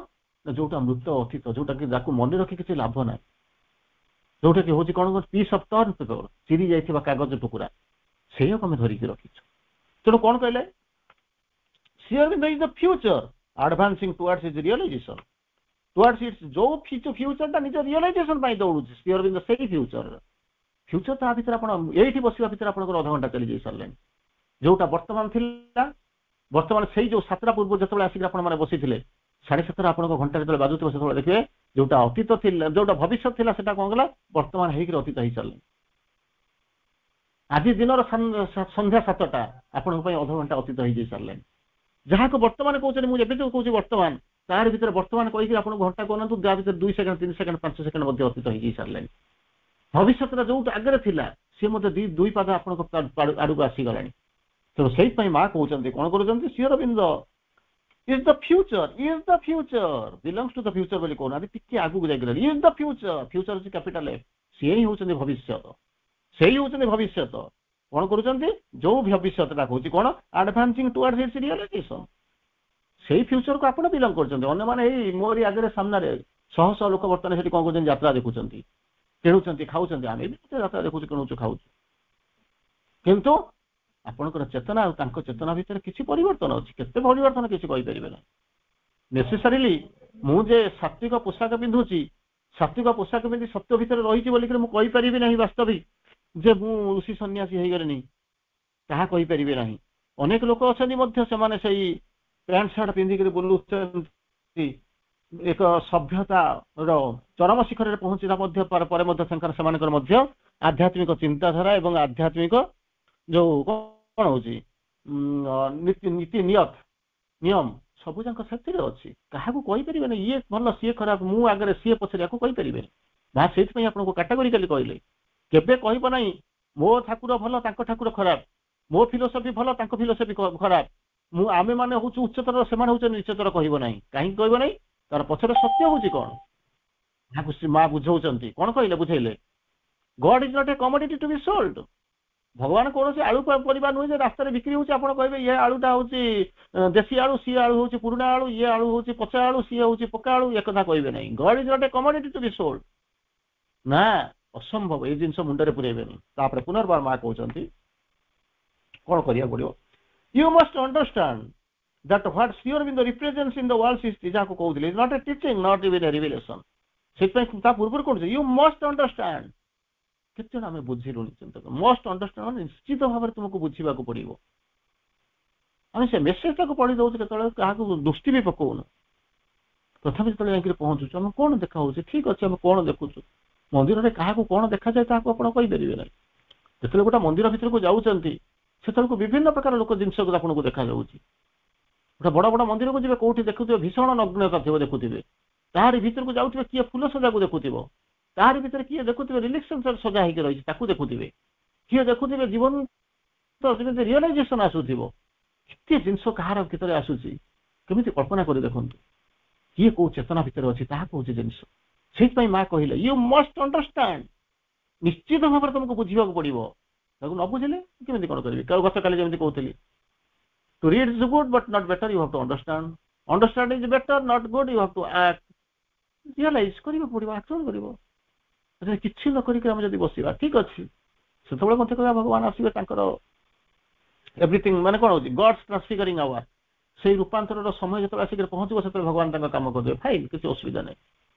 ନା ଯୋଉଟା ମୃତ ଅତୀତ ଯୋଉଟା କି ତାକୁ ମନେ ରଖି କିଛି ଲାଭ ନାହିଁ ଯୋଉଟା କି ହଉଛି କଣ ପିସ୍ ଅଫ୍ ଟର୍ନ ପେପର ଚିରି ଯାଇଥିବା କାଗଜ ଟୁକୁରା ସେଇଆକୁ ଆମେ ଧରିକି ରଖିଛୁ ତେଣୁ କଣ କହିଲେ Sri Aurobindo is the future advancing towards his realization towards its ଯୋଉ ଫ୍ୟୁଚରଟା ନିଜ ରିଅଲାଇଜେସନ ପାଇଁ ଦୌଡୁଛି Sri Aurobindo ସେଇ ଫ୍ୟୁଚର ତା ଭିତରେ ଆପଣ ଏଇଠି ବସିବା ଭିତରେ ଆପଣଙ୍କର ଅଧଘଣ୍ଟା ଚାଲି ଯାଇ ସାରିଲେଣି ଯୋଉଟା ବର୍ତ୍ତମାନ ଥିଲା ବର୍ତ୍ତମାନ ସେଇ ଯୋଉ 7ଟା ପୂର୍ବରୁ ଯେତେବେଳେ ଆସିକି ଆପଣ ମାନେ ବସିଥିଲେ 7:30 ଆପଣଙ୍କ ଘଣ୍ଟା ଯେତେବେଳେ ବାଜୁଥିବ ସେତେବେଳେ ଦେଖିବେ ଯୋଉଟା ଅତୀତ ଥିଲା ଯୋଉଟା ଭବିଷ୍ୟତ ଥିଲା ସେଟା କଣ ଗଲା ବର୍ତ୍ତମାନ ହେଇକି ଅତୀତ ହେଇସାରିଲେଣି ଆଜି ଦିନର ସନ୍ଧ୍ୟା 7ଟା ଆପଣଙ୍କ ପାଇଁ ଅଧଘଣ୍ଟା ଅତୀତ ହେଇଯାଇ ସାରିଲେଣି ଯାହାକୁ ବର୍ତ୍ତମାନ କହୁଛନ୍ତି ମୁଁ ଏବେ ଯୋଉ କହୁଛି ବର୍ତ୍ତମାନ ତାର ଭିତରେ ବର୍ତ୍ତମାନ କହିକି ଆପଣଙ୍କୁ ଘଣ୍ଟା କହୁନାହାନ୍ତି ତା ଭିତରେ 2 ସେକେଣ୍ଡ 3 ସେକେଣ୍ଡ 5 ସେକେଣ୍ଡ ମଧ୍ୟ ଅତୀତ ହେଇଯାଇ ସାରିଲେଣି ଭବିଷ୍ୟତର ଯୋଉଟା ଆଗରେ ଥିଲା ସେ ମଧ୍ୟ ଦୁଇ ପାଦ ଆପଣଙ୍କ ଆଡକୁ ଆସିଗଲାଣି ତେଣୁ ସେଇଥିପାଇଁ ମା କହୁଛନ୍ତି କଣ କରୁଛନ୍ତି Sri Aurobindo is the future belongs to the future ବୋଲି କହୁନାହାନ୍ତି ଟିକେ ଆଗକୁ ଯାଇଗଲେଣି is the future ହଉଛି କ୍ୟାପିଟାଲ ଏଫ୍ ସିଏ ହିଁ ହଉଛନ୍ତି ଭବିଷ୍ୟତ ସେଇ ହଉଛନ୍ତି ଭବିଷ୍ୟତ କଣ କରୁଛନ୍ତି ଯୋଉ ଭବିଷ୍ୟତଟା କହୁଛି କଣ ଆଡଭାନ୍ସିଂ ଟୁୱାର୍ଡସ୍ ଇଟ୍ସ ରିଅଲାଇଜେସନ ସେଇ ଫ୍ୟୁଚରକୁ ଆପଣ ବିଲଙ୍ଗ କରୁଛନ୍ତି ଅନ୍ୟମାନେ ଏଇ ମୋରି ଆଗରେ ସାମ୍ନାରେ ଶହ ଶହ ଲୋକ ବର୍ତ୍ତମାନ ସେଠି କଣ କରୁଛନ୍ତି ଯାତ୍ରା ଦେଖୁଛନ୍ତି କିଣୁଛନ୍ତି ଖାଉଛନ୍ତି ଆମେ ବି ଯାତ୍ରା ଦେଖୁଛୁ କିଣୁଛୁ ଖାଉଛୁ କିନ୍ତୁ ଆପଣଙ୍କର ଚେତନା ଆଉ ତାଙ୍କ ଚେତନା ଭିତରେ କିଛି ପରିବର୍ତ୍ତନ ଅଛି କେତେ ପରିବର୍ତ୍ତନ କିଛି କହିପାରିବେ ନାହିଁ ନେସେସାରିଲି ମୁଁ ଯେ ସାତ୍ବିକ ପୋଷାକ ପିନ୍ଧୁଛି ସାତ୍ବିକ ପୋଷାକ ପିନ୍ଧି ସତ୍ୟ ଭିତରେ ରହିଛି ବୋଲିକି ମୁଁ କହିପାରିବି ନାହିଁ ବାସ୍ତବିକ ଯେ ମୁଁ ଋଷି ସନ୍ନ୍ୟାସୀ ହେଇଗଲିଣି ତାହା କହିପାରିବେ ନାହିଁ ଅନେକ ଲୋକ ଅଛନ୍ତି ମଧ୍ୟ ସେମାନେ ସେଇ ପ୍ୟାଣ୍ଟ ସାର୍ଟ ପିନ୍ଧିକରି ବୁଲୁଛନ୍ତି ଏକ ସଭ୍ୟତାର ଚରମ ଶିଖରରେ ପହଞ୍ଚିଲା ମଧ୍ୟ ପରେ ମଧ୍ୟ ସେମାନଙ୍କର ମଧ୍ୟ ଆଧ୍ୟାତ୍ମିକ ଚିନ୍ତାଧାରା ଏବଂ ଆଧ୍ୟାତ୍ମିକ ଯୋଉ କଣ ହଉଛି ନୀତି ନିୟମ ସବୁ ଯାକ ସେଥିରେ ଅଛି କାହାକୁ କହିପାରିବେନି ଇଏ ଭଲ ସିଏ ଖରାପ ମୁଁ ଆଗରେ ସିଏ ପଛରେ ୟାକୁ କହିପାରିବେନି ବା ସେଇଥିପାଇଁ ଆପଣଙ୍କୁ କାଟାଗୋରିକାଲି କହିଲେ କେବେ କହିବ ନାହିଁ ମୋ ଠାକୁର ଭଲ ତାଙ୍କ ଠାକୁର ଖରାପ ମୋ ଫିଲୋସଫି ଭଲ ତାଙ୍କ ଫିଲୋସଫି ଖରାପ ଆମେ ମାନେ ହଉଛୁ ଉଚ୍ଚତର ସେମାନେ ହଉଛନ୍ତି ନିଚତର କହିବ ନାହିଁ କାହିଁକି କହିବ ନାହିଁ ତାର ପଛରେ ସତ୍ୟ ହଉଛି କଣ ତାକୁ ମା ବୁଝଉଛନ୍ତି କଣ କହିଲେ ବୁଝେଇଲେ God is not a commodity to be sold ଭଗବାନ କୌଣସି ଆଳୁ ପରିବା ନୁହେଁ ଯେ ରାସ୍ତାରେ ବିକ୍ରି ହଉଛି ଆପଣ କହିବେ ଇଏ ଆଳୁଟା ହଉଛି ଦେଶୀ ଆଳୁ ସିଏ ଆଳୁ ହଉଛି ପୁରୁଣା ଆଳୁ ଇଏ ଆଳୁ ହଉଛି ପଚା ଆଳୁ ସିଏ ହଉଛି ପକା ଆଳୁ ଏ କଥା କହିବେ ନାହିଁ God is not a commodity to be sold ନା ଅସମ୍ଭବ ଏଇ ଜିନିଷ ମୁଣ୍ଡରେ ପୁରେଇବେନି ତାପରେ ପୁନର୍ବାର ମା କହୁଛନ୍ତି କଣ କରିବାକୁ ପଡିବ you must understand that what Sri Aurobindo represents in the world is ଯାହାକୁ କହୁଥିଲେ is not a teaching not even a revelation ସେଥିପାଇଁ ତା ପୂର୍ବରୁ କହୁଛି you must understand କେତେ ଜଣ ଆମେ ବୁଝିଲୁଣି ଚିନ୍ତା ମଷ୍ଟ ଅଣ୍ଡରଷ୍ଟାଣ୍ଡ ନିଶ୍ଚିତ ଭାବରେ ତୁମକୁ ବୁଝିବାକୁ ପଡିବ ଆମେ ସେ ମେସେଜଟାକୁ ପଢି ଦଉଛୁ କେତେବେଳେ କାହାକୁ ଦୃଷ୍ଟି ବି ପକଉନୁ ପ୍ରଥମେ ଯେତେବେଳେ ଯାଇକି ପହଞ୍ଚୁଛୁ ଆମେ କଣ ଦେଖା ହଉଛି ଠିକ ଅଛି ଆମେ କଣ ଦେଖୁଛୁ ମନ୍ଦିରରେ କାହାକୁ କଣ ଦେଖାଯାଏ ତାହାକୁ ଆପଣ କହିପାରିବେ ନାହିଁ ଯେତେବେଳେ ଗୋଟେ ମନ୍ଦିର ଭିତରକୁ ଯାଉଛନ୍ତି ସେତେବେଳକୁ ବିଭିନ୍ନ ପ୍ରକାର ଲୋକ ଜିନିଷକୁ ଆପଣଙ୍କୁ ଦେଖାଯାଉଛି ଗୋଟେ ବଡ ବଡ ମନ୍ଦିରକୁ ଯିବେ କୋଉଠି ଦେଖୁଥିବେ ଭୀଷଣ ନଗ୍ନତା ଥିବ ଦେଖୁଥିବେ ତାହାରି ଭିତରକୁ ଯାଉଥିବେ କିଏ ଫୁଲ ସଜାକୁ ଦେଖୁଥିବ ତାହାରି ଭିତରେ କିଏ ଦେଖୁଥିବେ ରିଲେକ୍ସନ ସଜା ହେଇକି ରହିଛି ତାକୁ ଦେଖୁଥିବେ କିଏ ଦେଖୁଥିବେ ଜୀବନ ତ ଯେମିତି ରିଅଲାଇଜେସନ ଆସୁଥିବ କେତେ ଜିନିଷ କାହାର ଭିତରେ ଆସୁଛି କେମିତି କଳ୍ପନା କରି ଦେଖନ୍ତୁ କିଏ କୋଉ ଚେତନା ଭିତରେ ଅଛି ତାହା କହୁଛି ଜିନିଷ ସେଇଥିପାଇଁ ମା କହିଲେ ୟୁ ମଷ୍ଟ ଅଣ୍ଡରଷ୍ଟାଣ୍ଡ ନିଶ୍ଚିତ ଭାବରେ ତମକୁ ବୁଝିବାକୁ ପଡିବ ତାକୁ ନ ବୁଝିଲେ କେମିତି କଣ କରିବି ଗତକାଲି ଯେମିତି କହୁଥିଲି to read is good but not better you have to understand is better not good you have to act realize କରିବାକୁ ପଡିବ ଆକ୍ସନ କରିବ କିଛି ନ କରିକି ଆମେ ଯଦି ବସିବା ଠିକ ଅଛି ସେତେବେଳେ ମଧ୍ୟ କହିବା ଭଗବାନ ଆସିବେ ତାଙ୍କର ଏଭ୍ରିଥିଙ୍ଗ ମାନେ କଣ ହଉଛି ଗଡ୍ସ ଟ୍ରାନ୍ସଫିଗରିଂ ଆୱାର ସେଇ ରୂପାନ୍ତରର ସମୟ ଯେତେବେଳେ ଆସିକି ପହଞ୍ଚିବ ସେତେବେଳେ ଭଗବାନ ତାଙ୍କ କାମ କରିଦେବେ ଫାଇନ କିଛି ଅସୁବିଧା ନାହିଁ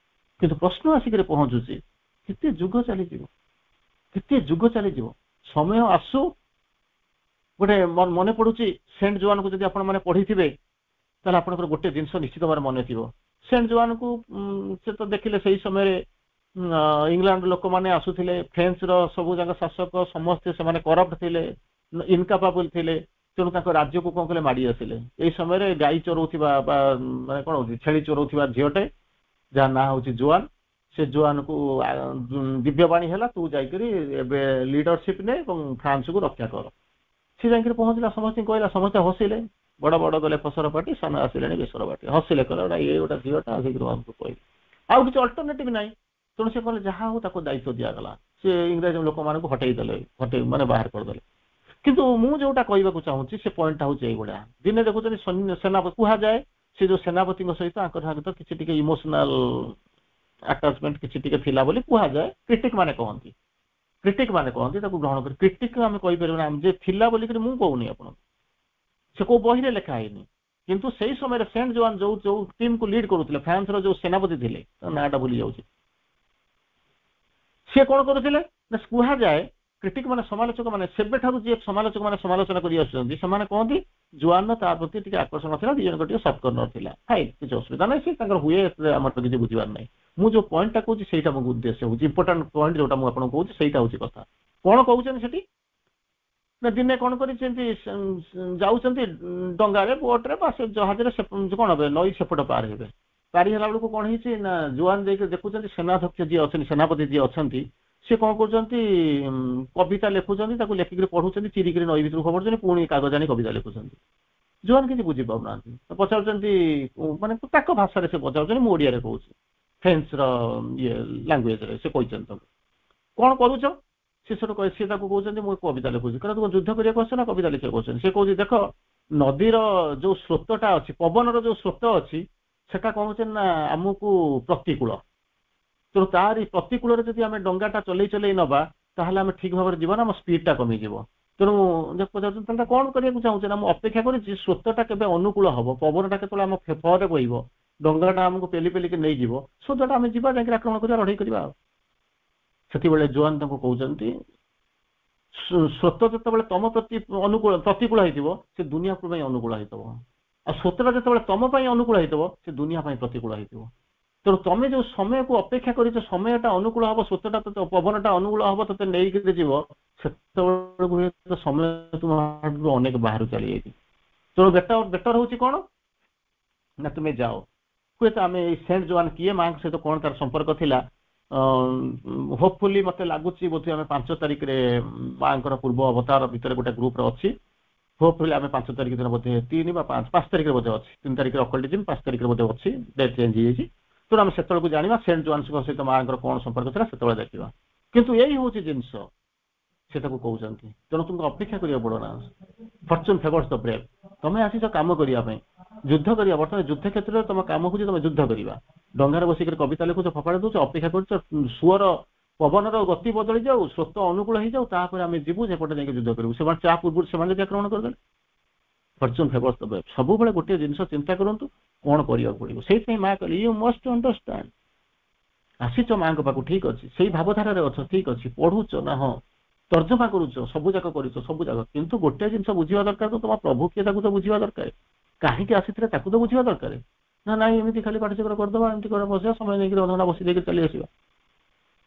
କିନ୍ତୁ ପ୍ରଶ୍ନ ଆସିକି ପହଞ୍ଚୁଛି କେତେ ଯୁଗ ଚାଲିଯିବ ସମୟ ଆସୁ ଗୋଟେ ମନେ ପଡୁଛି ସେଣ୍ଟ ଜୋଆନକୁ ଯଦି ଆପଣ ମାନେ ପଢିଥିବେ ତାହେଲେ ଆପଣଙ୍କର ଗୋଟେ ଜିନିଷ ନିଶ୍ଚିତ ଭାବରେ ମନେ ଥିବ ସେଣ୍ଟ ଜୋଆନକୁ ସେ ତ ଦେଖିଲେ ସେଇ ସମୟରେ ଇଂଲଣ୍ଡ ଲୋକମାନେ ଆସୁଥିଲେ ଫ୍ରେଞ୍ଚର ସବୁ ଯାକ ଶାସକ ସମସ୍ତେ ସେମାନେ କରପ୍ଟ ଥିଲେ ଇନକାପାବୁଲ ଥିଲେ ତେଣୁ ତାଙ୍କ ରାଜ୍ୟକୁ କଣ କଲେ ମାଡି ଆସିଲେ ଏଇ ସମୟରେ ଗାଈ ଚରଉଥିବା ବା ମାନେ କଣ ହଉଛି ଛେଳି ଚରଉଥିବା ଝିଅଟେ ଯାହା ନାଁ ହଉଛି ଜୋଆନ ସେ ଜୋଆନକୁ ଦିବ୍ୟବାଣୀ ହେଲା ତୁ ଯାଇକରି ଏବେ ଲିଡରସିପ ନେ ଏବଂ ଫ୍ରାନ୍ସକୁ ରକ୍ଷା କର ସେ ଯାଇକି ପହଞ୍ଚିଲା ସମସ୍ତଙ୍କୁ କହିଲା ସମସ୍ତେ ହସିଲେ ବଡ ବଡ ଗଲେ ଫସର ପାଟି ସାନ ଆସିଲେଣି ବେସର ପାଟି ହସିଲେ କହିଲେ ଇଏ ଗୋଟେ ଝିଅଟା ଆସିକି ଆମକୁ କହିଲେ ଆଉ କିଛି ଅଲ୍ଟରନେଟିଭ ନାହିଁ ତେଣୁ ସେ କହିଲେ ଯାହା ହଉ ତାକୁ ଦାୟିତ୍ୱ ଦିଆଗଲା ସେ ଇଂରେଜ ଲୋକମାନଙ୍କୁ ହଟେଇ ମାନେ ବାହାର କରିଦେଲେ କିନ୍ତୁ ମୁଁ ଯୋଉଟା କହିବାକୁ ଚାହୁଁଛି ସେ ପଏଣ୍ଟଟା ହଉଛି ଏଇଭଳିଆ ଦିନେ ଦେଖୁଛନ୍ତି ସେନାପତି କୁହାଯାଏ ସେ ଯୋଉ ସେନାପତିଙ୍କ ସହିତ ଆଙ୍କର କିଛି ଟିକେ ଇମୋସନାଲ ଆଟାଚମେଣ୍ଟ କିଛି ଟିକେ ଥିଲା ବୋଲି କୁହାଯାଏ କ୍ରିଟିକ ମାନେ କହନ୍ତି ତାକୁ ଗ୍ରହଣ କରି କ୍ରିଟିକ ଆମେ କହିପାରିବୁ ନା ଯେ ଥିଲା ବୋଲିକି ମୁଁ କହୁନି ଆପଣ ସେ କୋଉ ବହିରେ ଲେଖା ହେଇନି କିନ୍ତୁ ସେଇ ସମୟରେ ସେଣ୍ଟ ଜୋଆନ ଯୋଉ ଟିମକୁ ଲିଡ୍ କରୁଥିଲେ ଫ୍ରାନ୍ସର ଯୋଉ ସେନାପତି ଥିଲେ ତା ନାଁଟା ଭୁଲି ଯାଉଛି ସିଏ କଣ କରୁଥିଲେ ନା କୁହାଯାଏ କ୍ରିଟିକ ମାନେ ସମାଲୋଚକ ମାନେ ସେବେଠାରୁ ଯିଏ ସମାଲୋଚକ ମାନେ ସମାଲୋଚନା କରି ଆସୁଛନ୍ତି ସେମାନେ କହନ୍ତି ଜୋଆନର ତା ପ୍ରତି ଟିକେ ଆକର୍ଷଣ ଥିଲା ଦି ଜଣଙ୍କ ଟିକେ ସଫ୍ଟ କର୍ଣ୍ଣର ଥିଲା ଫାଇନ କିଛି ଅସୁବିଧା ନାହିଁ ସେ ତାଙ୍କର ହୁଏ ଆମର ତ କିଛି ବୁଝିବାର ନାହିଁ ମୁଁ ଯୋଉ ପଏଣ୍ଟଟା କହୁଛି ସେଇଟା ମୋ ଉଦ୍ଦେଶ୍ୟ ହଉଛି ଇମ୍ପୋର୍ଟାଣ୍ଟ ପଏଣ୍ଟ ଯୋଉଟା ମୁଁ ଆପଣଙ୍କୁ କହୁଛି ସେଇଟା ହଉଛି କଥା କଣ କହୁଛନ୍ତି ସେଠି ନା ଦିନେ କଣ କରିଛନ୍ତି ଯାଉଛନ୍ତି ଡଙ୍ଗାରେ ବୋଟରେ ବା ସେ ଜାହାଜରେ କଣ ହେବେ ନଈ ସେପଟ ପାର ହେବେ ପାରି ହେଲା ବେଳକୁ କଣ ହେଇଛି ନା ଜୋଆନ ଯାଇକି ଦେଖୁଛନ୍ତି ସେନାଧ୍ୟକ୍ଷ ଯିଏ ଅଛନ୍ତି ସେନାପତି ଯିଏ ଅଛନ୍ତି ସେ କଣ କରୁଛନ୍ତି କବିତା ଲେଖୁଛନ୍ତି ତାକୁ ଲେଖିକିରି ପଢୁଛନ୍ତି ଚିରିକିରି ନଈ ଭିତରକୁ ଖବରୁଛନ୍ତି ପୁଣି କାଗଜ ଆଣି କବିତା ଲେଖୁଛନ୍ତି ଜୋଆନ କିଛି ବୁଝିପାରୁନାହାନ୍ତି ପଚାରୁଛନ୍ତି ମାନେ ତାଙ୍କ ଭାଷାରେ ସେ ପଚାରୁଛନ୍ତି ମୁଁ ଓଡିଆରେ କହୁଛି ଫ୍ରେଞ୍ଚର ଇଏ ଲାଙ୍ଗୁଏଜରେ ସେ କହିଛନ୍ତି ତାକୁ କଣ କରୁଛ ସେ ସେଠୁ କହେ ସିଏ ତାକୁ କହୁଛନ୍ତି ମୁଁ କବିତା ଲେଖୁଛି କହିଲେ ତୁ ଯୁଦ୍ଧ କରିବାକୁ ଆସ ନା କବିତା ଲେଖିବାକୁ କହୁଛନ୍ତି ସେ କହୁଛି ଦେଖ ନଦୀର ଯୋଉ ସ୍ରୋତଟା ଅଛି ପବନର ଯୋଉ ସ୍ରୋତ ଅଛି ସେଟା କଣ ହଉଛି ନା ଆମକୁ ପ୍ରତିକୂଳ ତେଣୁ ତାରି ପ୍ରତିକୂଳରେ ଯଦି ଆମେ ଡଙ୍ଗାଟା ଚଲେଇ ନବା ତାହେଲେ ଆମେ ଠିକ ଭାବରେ ଯିବା ନା ଆମ ସ୍ପିଡଟା କମିଯିବ ତେଣୁ ପଚାରୁଛନ୍ତି ତାହେଲେ କଣ କରିବାକୁ ଚାହୁଁଛେ ନା ମୁଁ ଅପେକ୍ଷା କରିଛି ସ୍ରୋତଟା କେବେ ଅନୁକୂଳ ହବ ପବନଟା କେତେବେଳେ ଆମ ଫଳରେ ବହିବ ଡଙ୍ଗାଟା ଆମକୁ ପେଲି ପେଲିକି ନେଇଯିବ ସ୍ରୋତଟା ଆମେ ଯିବା ଯାଇକି ଆକ୍ରମଣ କରିବା ଲଢେଇ କରିବା ଆଉ ସେତେବେଳେ ଜୋଆନ ତାଙ୍କୁ କହୁଛନ୍ତି ସ୍ରୋତ ଯେତେବେଳେ ତମ ପ୍ରତି ପ୍ରତିକୂଳ ହେଇଥିବ ସେ ଦୁନିଆ ପାଇଁ ଅନୁକୂଳ ହେଇଥିବ ଆଉ ସ୍ରୋତଟା ଯେତେବେଳେ ତମ ପାଇଁ ଅନୁକୂଳ ହେଇଥିବ ସେ ଦୁନିଆ ପାଇଁ ପ୍ରତିକୂଳ ହେଇଥିବ ତେଣୁ ତମେ ଯୋଉ ସମୟକୁ ଅପେକ୍ଷା କରିଛ ସମୟଟା ଅନୁକୂଳ ହବ ସ୍ରୋତଟା ପବନଟା ଅନୁକୂଳ ହବ ତତେ ନେଇକି ଯିବ ସେତେବେଳକୁ ସମୟ ତୁମ ଅନେକ ବାହାରୁ ଚାଲି ଯାଇଛି ତେଣୁ ବେଟର ହଉଛି କଣ ନା ତୁମେ ଯାଅ ହୁଏତ ଆମେ ଏଇ ସେଣ୍ଟ ଜୋଆନ କିଏ ମାଙ୍କ ସହିତ କଣ ତାର ସମ୍ପର୍କ ଥିଲା ହୋପଫୁଲି ମତେ ଲାଗୁଛି ବୋଧେ ଆମେ 5 ତାରିଖରେ ମାଙ୍କର ପୂର୍ବ ଅବତାର ଭିତରେ ଗୋଟେ ଗ୍ରୁପରେ ଅଛି ହୋପଫୁଲି ଆମେ 5 ତାରିଖ ଦିନ ବୋଧେ 3 ବା 5 ତାରିଖରେ ବୋଧେ ଅଛି 3 ତାରିଖରେ ଅକଲ୍ଟିଜିମ୍ 5 ତାରିଖରେ ବୋଧେ ଅଛି ଡେଟ୍ ଚେଞ୍ଜ ହେଇଯାଇଛି ତେଣୁ ଆମେ ସେତେବେଳକୁ ଜାଣିବା ସେଣ୍ଟ ଜୋଆନ୍ସଙ୍କ ସହିତ ମାଙ୍କର କଣ ସମ୍ପର୍କ ଥିଲା ସେତେବେଳେ ଦେଖିବା କିନ୍ତୁ ଏଇ ହଉଛି ଜିନିଷ ସେଟାକୁ କହୁଛନ୍ତି ତେଣୁ ତୁମକୁ ଅପେକ୍ଷା କରିବାକୁ ପଡିବ ନା ଫର୍ଚୁନ ଫେଭର୍ସ ଦ ବ୍ରେଭ୍ ତମେ ଆସିଛ କାମ କରିବା ପାଇଁ ଯୁଦ୍ଧ କରିବା ବର୍ତ୍ତମାନ ଯୁଦ୍ଧ କ୍ଷେତ୍ରରେ ତମ କାମ ହଉଛି ତମେ ଯୁଦ୍ଧ କରିବା ଡଙ୍ଗାରେ ବସିକି କବିତା ଲେଖୁଛ ଫପାଡ଼ି ଦଉଛ ଅପେକ୍ଷା କରୁଛ ସୁଅର ପବନର ଗତି ବଦଳି ଯାଉ ସ୍ରୋତ ଅନୁକୂଳ ହେଇଯାଉ ତାପରେ ଆମେ ଯିବୁ ସେପଟେ ଯାଇକି ଯୁଦ୍ଧ କରିବୁ ସେମାନେ ଚା ପୂର୍ବରୁ ସେମାନେ ଯଦି ଆକ୍ରମଣ କରିଦେଲେ ଫର୍ଚୁନ ଫେଭର୍ସ ଦ ବ୍ରେଭ୍ ସବୁବେଳେ ଗୋଟିଏ ଜିନିଷ ଚିନ୍ତା କରନ୍ତୁ କଣ କରିବାକୁ ପଡିବ ସେଇଥିପାଇଁ ମା କହିଲେ ୟୁ ମଷ୍ଟ ଅଣ୍ଡରଷ୍ଟାଣ୍ଡ ଆସିଛ ମାଙ୍କ ପାଖକୁ ଠିକ ଅଛି ସେଇ ଭାବଧାରାରେ ଅଛ ଠିକ ଅଛି ପଢୁଛ ନା ହଁ ତର୍ଜମା କରୁଛ ସବୁ ଯାକ କରୁଛ ସବୁ ଯାକ କିନ୍ତୁ ଗୋଟେ ଜିନିଷ ବୁଝିବା ଦରକାର ତ ତମ ପ୍ରଭୁ କିଏ ତାକୁ ତ ବୁଝିବା ଦରକାର କାହିଁକି ଆସିଥିଲେ ତାକୁ ତ ବୁଝିବା ଦରକାର ନା ନାଇଁ ଏମିତି ଖାଲି ପାଠଚକ୍ର କରିଦେବା ଏମିତି করে ବସିବା ସମୟ ନେଇକି ଅଧଘଣ୍ଟା ବସି ଦେଇକି ଚାଲି ଆସିବା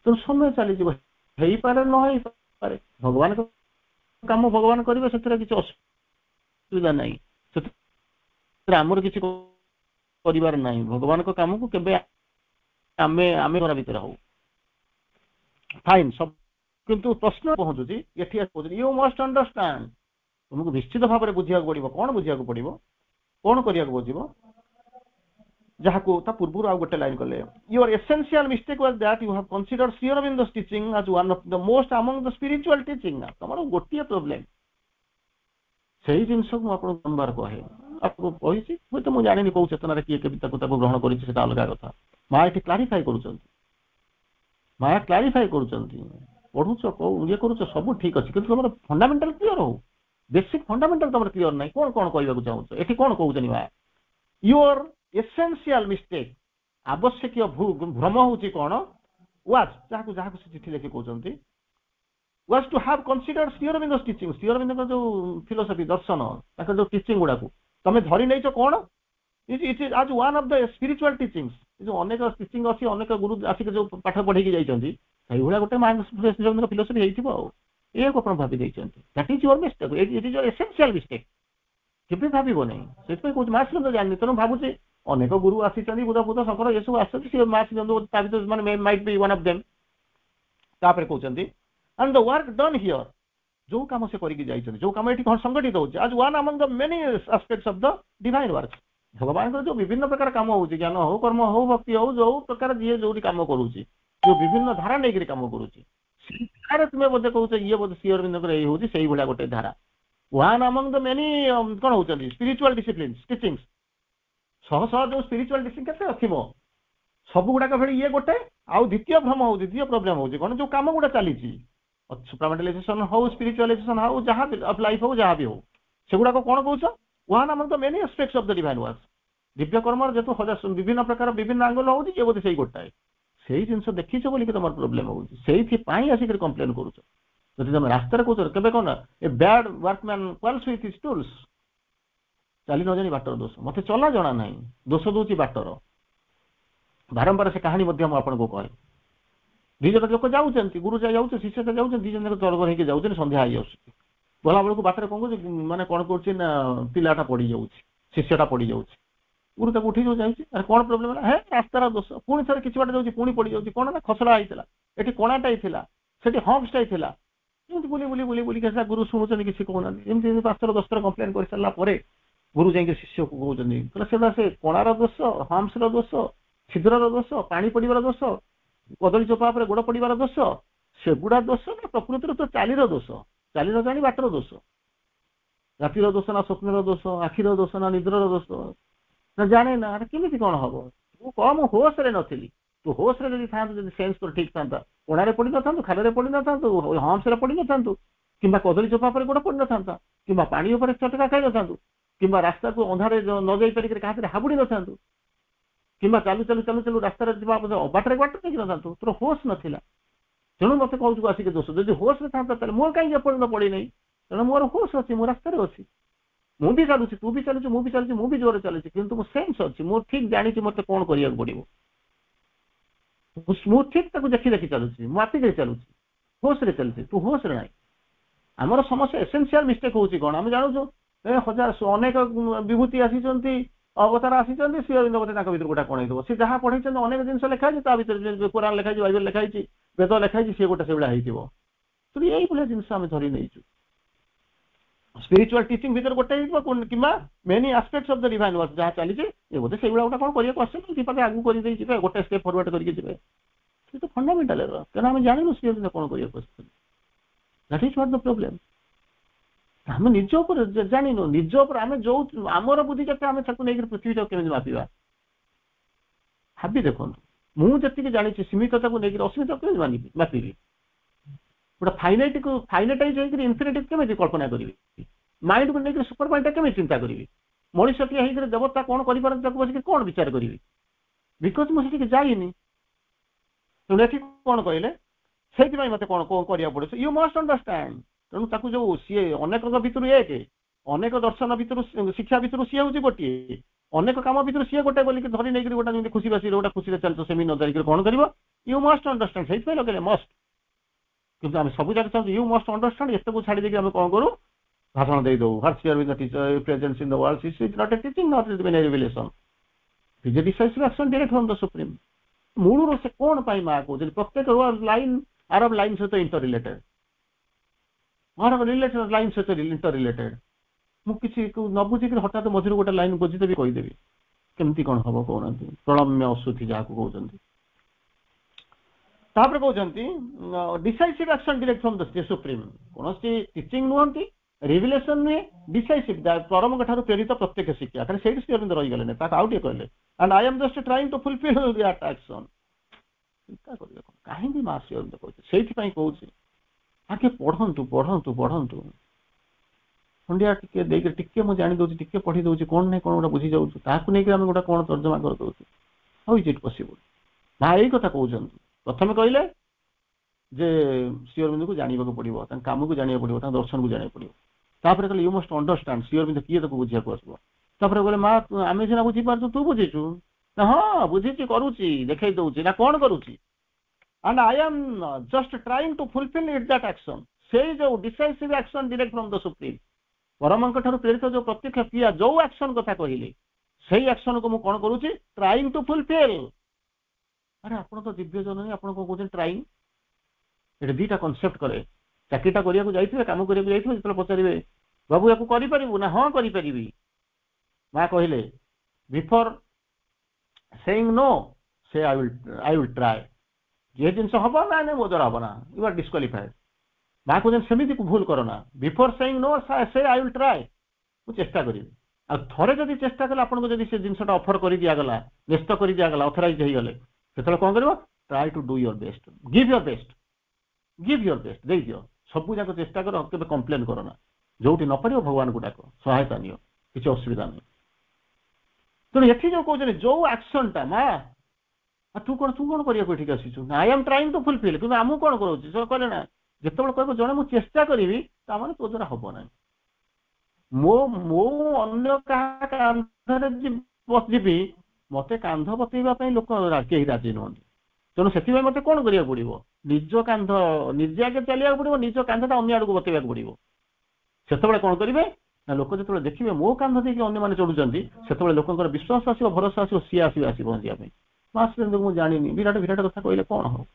ତେଣୁ ସମୟ ଚାଲିଯିବ ହେଇପାରେ ନ ହେଇପାରେ ଭଗବାନଙ୍କ କାମ ଭଗବାନ କରିବେ ସେଥିରେ କିଛି ଅସୁବିଧା ନାହିଁ ସେଥିରେ ଆମର କିଛି କରିବାର ନାହିଁ ଭଗବାନଙ୍କ କାମକୁ କେବେ ଆମେ ଘର ଭିତରେ ହଉ ଫାଇନ୍ ସବୁ କିନ୍ତୁ ପ୍ରଶ୍ନ ପହଞ୍ଚୁଛି ଏଠି ପହଞ୍ଚୁଛି ୟୁ ମଷ୍ଟ ଅଣ୍ଡରଷ୍ଟାଣ୍ଡ ତୁମକୁ ନିଶ୍ଚିତ ଭାବରେ ବୁଝିବାକୁ ପଡିବ କଣ ବୁଝିବାକୁ ପଡିବ କଣ କରିବାକୁ ପଡିବ ଯାହାକୁ ତା ପୂର୍ବରୁ ଆଉ ଗୋଟେ ଲାଇନ କଲେ your essential mistake was that you have considered Shri Aurobindo's teaching as one of the most among the spiritual teaching ତମର ଗୋଟିଏ ପ୍ରୋବ୍ଲେମ ସେଇ ଜିନିଷକୁ ମୁଁ ଆପଣଙ୍କୁ ବାରମ୍ବାର କହେ ଆପଣଙ୍କୁ କହିଛି ହୁଏତ ମୁଁ ଜାଣିନି କୋଉ ଚେତନାରେ କିଏ କେମିତି ତାକୁ ଗ୍ରହଣ କରିଛି ସେଟା ଅଲଗା କଥା ମା ଏଠି କ୍ଲାରିଫାଇ କରୁଛନ୍ତି ପଢୁଛ ଇଏ କରୁଛ ସବୁ ଠିକ ଅଛି କିନ୍ତୁ ତମର ଫଣ୍ଡାମେଣ୍ଟାଲ କ୍ଲିୟର ହଉ ବେସିକ ଫଣ୍ଡାମେଣ୍ଟାଲ ତମର କ୍ଲିୟର ନାହିଁ କଣ କଣ କହିବାକୁ ଚାହୁଁଛ ଏଠି କଣ କହୁଛନ୍ତି ମା ୟୁର ଏସେନ୍ସିଆଲ ମିଷ୍ଟେକ୍ ଆବଶ୍ୟକୀୟ ଭ୍ରମ ହଉଛି କଣ ୱାଜ୍ ଯାହାକୁ ସେ ଚିଠି ଲେଖି କହୁଛନ୍ତି was to have considered Sri Aurobindo's teaching Sri Aurobindoଙ୍କ ଯୋଉ ଫିଲୋସଫି ଦର୍ଶନ ତାଙ୍କର ଯୋଉ ଟିଚିଂ ଗୁଡାକୁ ତମେ ଧରି ନେଇଛ କଣ it is as one of the spiritual teachings ଯୋଉ ଅନେକ ଟିଚିଂ ଅଛି ଅନେକ ଗୁରୁ ଆସିକି ଯୋଉ ପାଠ ପଢେଇକି ଯାଇଛନ୍ତି ସେଇଭଳିଆ ଗୋଟେ ମାଙ୍କ ଫିଲୋସଫି ହେଇଥିବ ଆଉ ଏହାକୁ ଆପଣ ଭାବି ଦେଇଛନ୍ତି that is your mistake it is your essential mistake କେବେ ଭାବିବ ନାହିଁ ସେଥିପାଇଁ କହୁଛି ମା ଶ୍ରୀଚନ୍ଦ୍ର ଜାଣିନି ତେଣୁ ଭାବୁଛି ଅନେକ ଗୁରୁ ଆସିଛନ୍ତି ବୁଧ ଶଙ୍କର ଏସବୁ ଆସିଛନ୍ତି ସେ ମା ଶ୍ରୀଚନ୍ଦ୍ର ତା ଭିତରେ ମାନେ might be one of them ତାପରେ କହୁଛନ୍ତି and the work done here जो काम से करिक जाइछन जो काम एठी संगठित होउछ आज one among the many aspects of the divine work भगवान को जो विभिन्न प्रकार काम होउछ ज्ञान हो कर्म हो भक्ति हो जो प्रकार जे जोडी काम करूची जो विभिन्न धारा नेगिरी काम करूची धारा तुमे बोधे कहउछ ये बोधे श्री अरविंद कर एई होउछ सेही भला गोटे धारा वन अमंग द मेनी कोन होउछन स्पिरिचुअल डिसिप्लिन्स टीचिंग्स सह सह जो स्पिरिचुअल डिसिप्लिन केते अथिबो सब गुडा का भली ये गोटे आ द्वितीय भ्रम हो द्वितीय प्रॉब्लम होउछ कोन जो काम गुडा चलीची सुप्रामेंटलाइजेशन हो स्पिरिचुअलाइजेशन हो जहाँ ऑफ लाइफ हो जहाँ भी हो सेगुड़ा को कौन कौच one among the many aspects of the divine work दिव्य कर्म जेतु विभिन्न प्रकार विभिन्न आंगल हो ये बोधे गोटाए से जिन देखी बोल तुम प्रोब्लेम हो आसिक कंप्लेन करुच तुम रास्तार कौच के कौन a bad workman quarrels with his tools चली न जानी बाटर दोष मत चला जना ना दोष दूसरी बाटर बारंबार से कहानी आपको कहे दी जन लोक जाऊँच गुरु जाऊँ शिष्य जाऊँ दी जन तड़बर होकर जाऊँ सन्ध्या हो गला बेलू बाटर कौन कौन मैंने कौन कर पिलाटा पड़ जाऊँ शिष्यटा पड़ जाऊँ गुरु तक उठी जाऊँ अरे कौन प्रोब्लेम है रास्तार दोष पुणी थे कि बाट जाऊँ पुणी पड़ जाऊँ कौन ना खसड़ा होता ये कणाटा होता से हम्पसटा होता बुली बुली बुली बुली गुरु शुणुच्च किसी कहना एमती 5 थर 10 थर कंप्लेन कर सारापर गुरु जाइए शिष्य को कहते से कणार दोष हम्पसर दोष छिद्रर दोष पानी पड़ार दोष कदली चोपा गोड़ पड़ार दोष ସେଗୁଡ଼ା ଦୋଷ ନା ପ୍ରକୃତିର ତ ଚାଲିର ଦୋଷ, ଚାଲିର ଜାଣି ବାଟର ଦୋଷ, ରାତିର ଦୋଷ ନା ସ୍ୱପ୍ନର ଦୋଷ, ଆଖିର ଦୋଷ ନା ନିଦ୍ରାର ଦୋଷ ନା ଜାଣେ ନା, କେମିତି କଣ ହବ? ତୁ କମ ହୋସରେ ନଥିଲି, ତୁ ହୋସରେ ଯଦି ଥାନ୍ତୁ, ଯଦି ସେନ୍ସ ତୋର ଠିକ ଥାନ୍ତା, କୋଣାରେ ପଡ଼ିନଥାନ୍ତୁ, ଖାଲରେ ପଡ଼ିନଥାନ୍ତୁ, ହମ୍ସରେ ପଡ଼ିନଥାନ୍ତୁ, କିମ୍ବା କଦଳୀ ଚୋପା ଉପରେ ଗୋଡ଼ ପଡ଼ିନଥାନ୍ତା, କିମ୍ବା ପାଣି ଉପରେ ଚଟକା ଖାଇନଥାନ୍ତୁ, କିମ୍ବା ରାସ୍ତାକୁ ଅନ୍ଧାରେ ନ ଯାଇ ପାରିକି କାହାଥିରେ ହାବୁଡ଼ି ନଥାନ୍ତୁ, କିମ୍ବା ଚାଲୁ ଚାଲୁ ଚାଲୁ ଚାଲୁ ରାସ୍ତାରେ ଯିବା ଅବାଟରେ ବାଟ ନେଇକି ନଥାନ୍ତୁ, ତୋର ହୋସ ନଥିଲା। ତେଣୁ ମତେ କହୁଛୁ ଆସିକି ଦୋଷ, ଯଦି ହୋସରେ ଥାନ୍ତା ତାହେଲେ ମୋର କାହିଁକି ଏପର୍ଯ୍ୟନ୍ତ ପଡ଼ିନାହିଁ? ତେଣୁ ମୋର ହୋସ ଅଛି, ମୋ ରାସ୍ତାରେ ଅଛି, ମୁଁ ବି ଚାଲୁଛି, ତୁ ବି ଚାଲୁଛୁ, ମୁଁ ବି ଚାଲୁଛି, ମୁଁ ବି ଜୋରରେ ଚାଲୁଛି, କିନ୍ତୁ ମୋ ସେନ୍ସ ଅଛି, ମୁଁ ଠିକ ଜାଣିଛି ମତେ କଣ କରିବାକୁ ପଡ଼ିବ, ମୁଁ ଠିକ ତାକୁ ଦେଖି ଦେଖି ଚାଲୁଛି, ମୁଁ ମାପିକି ଚାଲୁଛି, ହୋସରେ ଚାଲୁଛି, ତୁ ହୋସରେ ନାହିଁ। ଆମର ସମସ୍ୟା ଏସେନ୍ସିଆଲ ମିଷ୍ଟେକ୍ ହଉଛି କଣ? ଆମେ ଜାଣୁଛୁ ହଜାର ଅନେକ ବିଭୂତି ଆସିଛନ୍ତି, ଅବତାର ଆସିଛନ୍ତି, ଶ୍ରୀ ଅରବିନ୍ଦ ବୋଧେ ତାଙ୍କ ଭିତରୁ ଗୋଟା କଣ ହେଇଥିବ, ସେ ଯାହା ପଢେଇଛନ୍ତି ଅନେକ ଜିନିଷ ଲେଖା ହେଇଛି, ତା ଭିତରେ କୋରାନ ଲେଖା ହେଇଛି, ବାଇବେଲ ଲେଖା ହେଇଛି, ବେଦ ଲେଖା ହେଇଛି, ସିଏ ଗୋଟେ ସେଇଭଳିଆ ହେଇଥିବ। ତେଣୁ ଏଇଭଳିଆ ଜିନିଷ ଆମେ ଧରି ନେଇଛୁ। ସ୍ପିରିଚୁଆଲ ଟିଚିଂ ଭିତରେ ଗୋଟେ ହେଇଥିବ, କିମ୍ବା many aspects of the divine work ଯାହା ଚାଲିଛି, ଏ ବୋଧେ ସେଇଭଳିଆ ଗୋଟେ କଣ କରିବାକୁ ଆସୁଛନ୍ତି, ଦୀପାକେ ଆଗକୁ କରିଦେଇ ଯିବେ, ଗୋଟେ ଷ୍ଟେପ୍ ଫରୱାର୍ଡ କରିକି ଯିବେ। ସେ ତ ଫଣ୍ଡାମେଣ୍ଟାଲ ଏରର, କାରଣ ଆମେ ଜାଣିନୁ ଶ୍ରୀ ଅରବିନ୍ଦ କଣ କରିବାକୁ ଆସୁଛନ୍ତି। That is what the problem. ଆମେ ନିଜ ଉପରେ ଜାଣିନୁ, ନିଜ ଉପରେ ଆମେ ଯୋଉ ଆମର ବୁଦ୍ଧି କେତେ, ଆମେ ତାକୁ ନେଇକି ପୃଥିବୀଟାକୁ କେମିତି ମାପିବା? ଭାବି ଦେଖନ୍ତୁ, ମୁଁ ଯେତିକି ଜାଣିଛି ସୀମିତତାକୁ ନେଇକି ଅସୀମିତକୁ କେମିତି ମାପିବି? ଗୋଟେ ଫାଇନାଇଟକୁ ଫାଇନାଇଟାଇଜ ହେଇକି ଇନଫିନିଟି କେମିତି କଳ୍ପନା କରିବି? ମାଇଣ୍ଡକୁ ନେଇକି ସୁପର ମାଇଣ୍ଡଟା କେମିତି ଚିନ୍ତା କରିବି? ମଣିଷଟିଏ ହେଇକି ଦେବତା କଣ କରିପାରନ୍ତି ତାକୁ ବସିକି କଣ ବିଚାର କରିବି? ବିକଜ ମୁଁ ସେଠିକି ଯାଇନି। ତେଣୁ ଏଠି କଣ କହିଲେ, ସେଇଥିପାଇଁ ମତେ କଣ କରିବାକୁ ପଡୁଛି, ୟୁ ମଷ୍ଟ ଅଣ୍ଡରଷ୍ଟାଣ୍ଡ। ତେଣୁ ତାକୁ ଯୋଉ ସିଏ ଅନେକଙ୍କ ଭିତରୁ ଏକ, ଅନେକ ଦର୍ଶନ ଭିତରୁ ଶିକ୍ଷା ଭିତରୁ ସିଏ ହଉଛି ଗୋଟିଏ, ଅନେକ କାମ ଭିତରୁ ସିଏ ଗୋଟେ ବୋଲିକି ଧରି ନେଇକି ଗୋଟେ ଯେମିତି ଖୁସି ବାସିରେ ଗୋଟେ ଖୁସିରେ ଚାଲିଛ, ସେମିତି ନ ଧରିକି କଣ କରିବ? You must understand. ସେଇଥିପାଇଁ ଲଗେଇଲେ ମଷ୍ଟ। କିନ୍ତୁ ଆମେ ସବୁ ଜାଗା ଚାହୁଁଛୁ ୟୁ ମଷ୍ଟ ଅଣ୍ଡରଷ୍ଟାଣ୍ଡ, ଏତେକୁ ଛାଡ଼ି ଦେଇକି ଆମେ କଣ କରୁ? ଭାଷଣ ଦେଇଦଉ, what's here with the teacher presence in the world, this is not a teaching, not is been a revelation, is a decisive action direct from the supreme. ମୂଳରୁ ସେ କଣ ପାଇଁ ମା କହୁଛନ୍ତି? ପ୍ରତ୍ୟେକ ଲାଇନ ଆରବ ଲାଇନ ସହିତ ଇଣ୍ଟର ରିଲେଟେଡ, ଆରବ ରିଲେଟେଡ ଲାଇନ ସହିତ ଇଣ୍ଟର ରିଲେଟେଡ। ମୁଁ କିଛି ନ ବୁଝିକି ହଠାତ୍ ମଝିରୁ ଗୋଟେ ଲାଇନ ବୁଝିଦେବି, କହିଦେବି, କେମିତି କଣ ହବ କହୁନାହାନ୍ତି? ପ୍ରଣମ୍ୟ ଅଶୁତି ଯାହାକୁ କହୁଛନ୍ତି। ତାପରେ କହୁଛନ୍ତି decisive action direct from the supreme. କୌଣସି ଟିଚିଂ ନୁହନ୍ତି, ରିଭିଲେସନ ନୁହେଁ, ଡିସାଇସିଭ୍ ପରମଙ୍କ ଠାରୁ ପ୍ରେରିତ ପ୍ରତ୍ୟେକ ଶିକ୍ଷା। ଖାଲି ସେଇଠି ଶ୍ରୀ ଅରବିନ୍ଦ ରହିଗଲେନି, ତାକୁ ଆଉ ଟିକେ କହିଲେ, and I M just trying two fulfil that action. ଚିନ୍ତା କରିବେ କାହିଁକି ମା ଶ୍ରୀ ଅରବିନ୍ଦ କହୁଛି? ସେଇଥିପାଇଁ କହୁଛି ଆଗେ ପଢନ୍ତୁ ପଢନ୍ତୁ ପଢନ୍ତୁ, ଖଣ୍ଡିଆ ଟିକେ ଦେଇକି ଟିକେ ମୁଁ ଜାଣି ଦଉଛି, ଟିକେ ପଢି ଦଉଛି, କଣ ନାହିଁ କଣ ଗୋଟେ ବୁଝି ଯାଉଛୁ, ତାହାକୁ ନେଇକି ଆମେ ଗୋଟେ କଣ ତର୍ଜମା କରିଦଉଛୁ। ହାଉ ଇଜ୍ ଇଟ୍ ପସିବଲ? ମା ଏଇ କଥା କହୁଛନ୍ତି। ପ୍ରଥମେ କହିଲେ ଯେ ଶ୍ରୀ ଅରବିନ୍ଦକୁ ଜାଣିବାକୁ ପଡିବ, ତାଙ୍କ କାମକୁ ଜାଣିବାକୁ ପଡିବ, ତାଙ୍କ ଦର୍ଶନକୁ ଜାଣିବାକୁ ପଡିବ। ତାପରେ କହିଲେ you must understand, Shri Aurobindo କିଏ ତାକୁ ବୁଝିବାକୁ ଆସିବ। ତାପରେ କହିଲେ ମା ଆମେ ସିନା ବୁଝିପାରୁଛୁ, ତୁ ବୁଝିଛୁ ନା? ହଁ ବୁଝିଛି, କରୁଛି, ଦେଖେଇ ଦଉଛି ନା, କଣ କରୁଛି? and I am just trying to fulfill it that action। ସେଇ ଯୋଉ decisive action direct from the supreme, ପରମଙ୍କ ଠାରୁ ପ୍ରେରିତ ଯୋଉ ପ୍ରତ୍ୟକ୍ଷ କ୍ରିୟା, ଯୋଉ ଆକ୍ସନ କଥା କହିଲେ, ସେଇ ଆକ୍ସନକୁ ମୁଁ କଣ କରୁଛି? Trying two fulfil. ଆରେ ଆପଣ ତ ଦିବ୍ୟ ଜନନୀ, ଆପଣ କଣ କହୁଛନ୍ତି ଟ୍ରାଇଂ? ଏଠି ଦିଟା କନସେପ୍ଟ କରେ। ଚାକିରିଟା କରିବାକୁ ଯାଇଥିବେ, କାମ କରିବାକୁ ଯାଇଥିବେ, ଯେତେବେଳେ ପଚାରିବେ ବାବୁ ୟାକୁ କରିପାରିବୁ ନା, ହଁ କରିପାରିବି, ମା କହିଲେ ବିଫୋର ସେଇଂ ନୋ ସେ ଆଇ ୱିଲ୍ ଟ୍ରାଏ। ये जिनस हम ना नहीं मोदर हम ना, यू आर डिस्क्वालिफाइड। माँ को सेमती भूल करना, बिफोर सेइंग नो से आई विल ट्राए, मु चेष्टा करी। आ थरे जदि चेष्टा कले आपन को जदि से जिनसटा ऑफर कर दिया गला, व्यस्त कर दिया गला, ऑथराइज हो गले, सेतले कोन करबो? Try to do your best, give your best, give your best दे दियो, सब जाक चेष्टा कर, केबे कंप्लेन करना। जोटी न परियो भगवान को डाको, सहायता नियो, किछि असुविधा नहीं। तो एठी जो कहउछनी जो एक्शन टा मा तू कौन कर आसीचु? I am trying to fulfil. कि आम कौन करोची सर कहले ना, जिते कह जड़े मुझे चेष्टा करी ताने तो द्वारा हम ना, मो मो अन्य बसजी मत कांध बतईवाई लोक कहीं राजी नुहति। तेणु से मत कौन करा पड़ो? निज कांध निजे आगे चलिया पड़ो, निज कांधटा अन्य आड़ को बतईवा पड़ो। से कौन करेंगे ना, लोक जो देखिए मो कांध देखिए अन्य मैंने चढ़ुंट, से लोक विश्वास आसो, भरोसा आसो, सी आस पहुंचापी। मुझे जानी विराट विराट कथा कहले कौन हम?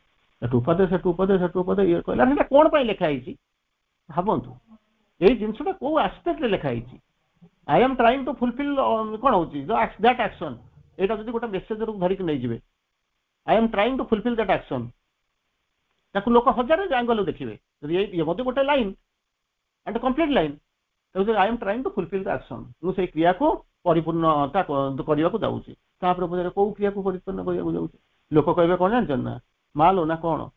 एटू उपदेश एटू उपदेश एटू उपदेश ये कहला कौन पाई लिखाई? भावतु यही जिनसा कौ आस्पेक्ट लिखाई, I am trying to fulfil कौन हो दैट एक्शन। यहाँ जो गोटे मेसेज धरिक नहीं जाए, I am trying to fulfil that action, ताकू लोक हजार एंगल देखिए ये मते गोटे line and complete line I am trying to fulfil the action मुझे क्रिया को परिपूर्णता करने को जाऊँगी तापर पचारे कौ क्रिया को परिपूर्ण करने जाऊँगी लोक कहे कौन जानते ना मालो ना कौन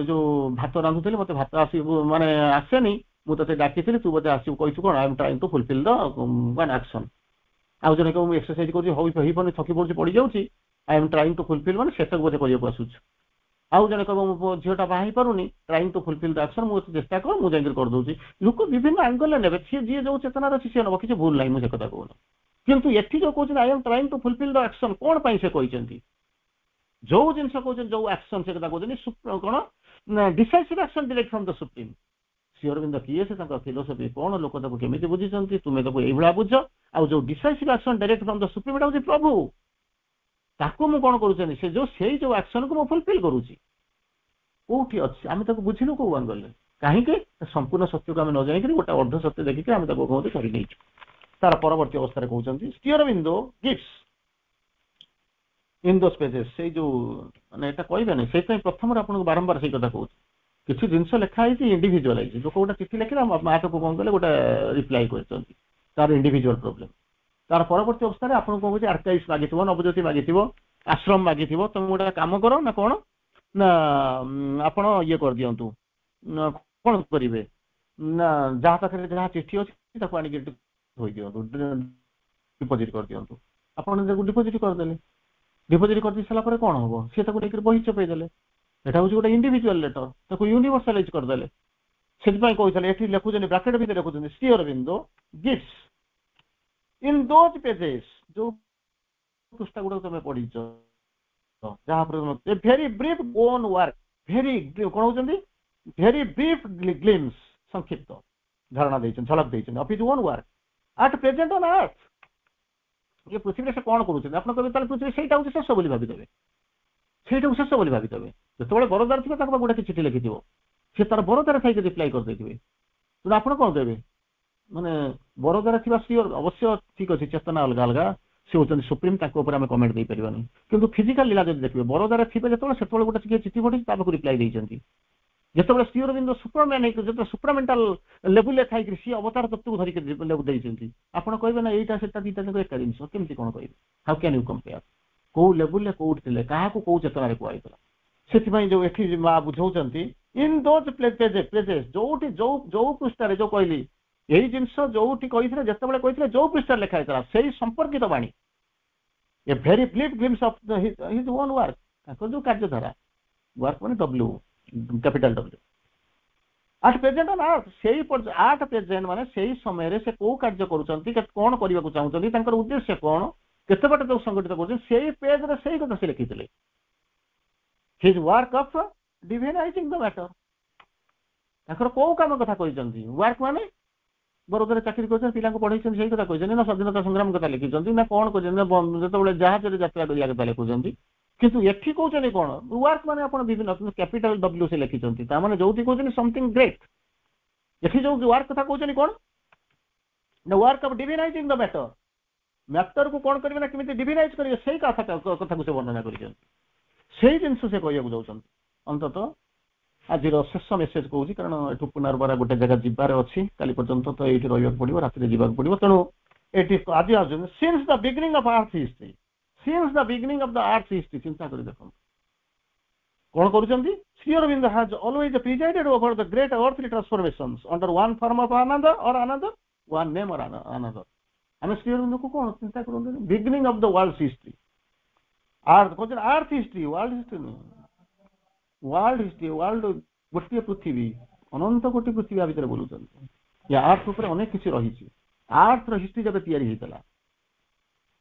जो भात रांधुली मत भात आस माने आसेनी मुझे डाकी तू बोधे आसू कही कौन I am trying to fulfil the action आउ जन कह एक्सरसाइज कर थकी पड़ी पड़ जाऊँगी I am trying to fulfil मैंने से बोधे करने आसूँ आउ जन कह झीटा बाहर पारूनी trying to fulfil the action मुझे चेष्टा कर मुझे करदे लोक विभिन्न एंगल ने जी जो चेतनार अच्छी सी नब किसी भूल ना मुझे कथा कहूँ किंतु एटी जो कहते I am trying to fulfil the action कौन पाई से कहते जो जिन कहते जो एक्शन से कथा कहते कौन decisive action direct from the supreme Shri Aurobindo किए से फिलोसफी कौन लोक केमी बुझी तुम्हें तो ये भाज आउ जो decisive action direct from the supreme एटा प्रभु ताको मु कौन करूँ से जो एक्शन को फुलफिल करुँची कौटी अच्छी आम बुझिलु कौ आंगल कहीं संपूर्ण सत्य को आम न जान गोटे अर्ध सत्य देखिए आम कहते कर तार परवर्ती अवस्था कहते Shri Aurobindo gifts in those pages से जो माने एटा कहबेनी से प्रथम आपको बारंबार से कथा कहूँ किसी जिनस लिखाई इंडिविजुअलाइज लोक गोटे चिठी लिखिला माता को कौन कले गोटे रिप्लाई कर इंडिविजुअल प्रोब्लेम तार परवर्ती अवस्था आपको कौन कहते आर्काइव्स मागी नवज्योति मागी आश्रम मागी तुम गोटे कम कर ना कौन ना आपण ये कर दिंतु कौन करेंगे ना जहाँ पाखे जहाँ चिठी अच्छी आनी डिपोजिट कर दिंतु आपड़ डिपोजिट करदे डिपोजिट कर सारापर कौन हम सी बही चपेदेले यहाँ हूँ गोटे इंडिविजुअल लेटर ताको यूनिवर्सालाइज करदे से कहते लिखुन ब्राकेट भी लिखुं Shri Aurobindo gifts in those pages जो पृष्ठा गुड़ा तुम पढ़ी जहाँ पर very brief own work very कौन होती भेरी ब्रीफ ग्लिम्स संक्षिप्त धारणा देते झलक देते of his own work at present on अर्थ ये पृथ्वी से कौन करुँचे आप कहे पृथ्वी से शेष बोली भाविदेवे से शेष बोली भाविदेवे जो बरदार थे गोटे चिठी लिखि सी तार बरदार थी रिप्लाई करदे तेना आप कौन देवे माने बरदार थी सियोर अवश्य ठीक अच्छे चेतना अलग अलग सी होती सुप्रीम आम कमेंट दे पारानी कि फिजिकाल लीला जब देखिए बरदार थे जो गोटे चिठी पढ़ी रिप्लाई देते जिते श्री अरविंद सुपरमैन जो सुपरमेंटाल लेवल थी सी अवतार तत्व को धरिक देते आपड़ कहे ना यहाँ से दीटा जाक एक जिन केमती कौन कहे हाउ कैन यू कंपेयर कौ लेवल कौटे क्या कौ चेतन कहला से जो ये माँ बुझाऊँ इन दोज प्लेजेस जो पृष्ठार जो कहली यही जिनस जो कही जिते कही जो पृष्ठार लिखाई से संपर्कित वाणी a very brief glimpse of his own work जो कार्यधारा वर्क मैंने डब्ल्यू कैपिटल डब्ल्यू आठ प्रेजेंट ऑन अर्थ से आठ प्रेजेंट माने से समय से कौ कार्य करुँच कौन करने को चाहते उद्देश्य कौन केते बाटे जो संगठित कर पेज रे से कथा से लिखी his work of divinising the matter कौ काम कथा कहते वर्क माने बरोदर चाकरी कर पिला पढ़े से कथा कहते ना स्वाधीनता संग्राम कथा लिखिं ना कौन कहते जहाज यात्रा करिया कथा लिखुं किंतु एठी कहते कौन वर्क माने आप विभिन्न कैपिटल डब्ल्यू से लिखिं ताने जो कहते समथिंग ग्रेट एठी जो वर्क कथा कहते कौन the work of divinising the matter matter को कौन करेंगे ना किमिति डिवाइनाइज करेंगे से कथा को से वर्णना कर जिन से कहू जाऊँ अंततः आज शेष मेसेज कहूँ कारण ये पुनर्बार गोटे जगह जीवार अच्छी काली पर्यंत तो ये रहा पड़ो रात जावाक पड़ो तेणु ये आज आ since the beginning of earth history since the beginning of the earth history चिंता कर देख कौन करुँच Shri Aurobindo has always presided over the great earthly transformations under one form of another or another one name or another आम श्री अरविंद को कौन चिंता करूँ beginning of the world history earth कहते अर्थ हिस्ट्री वर्ल्ड हिस्ट्री नहीं वर्ल्ड हिस्ट्री वर्ल्ड गोटे पृथ्वी अनंत कोटी पृथ्वी आ भर बोलूँ या आर्थ उपर अनेक किसी रही आर्थ हिस्ट्री जब या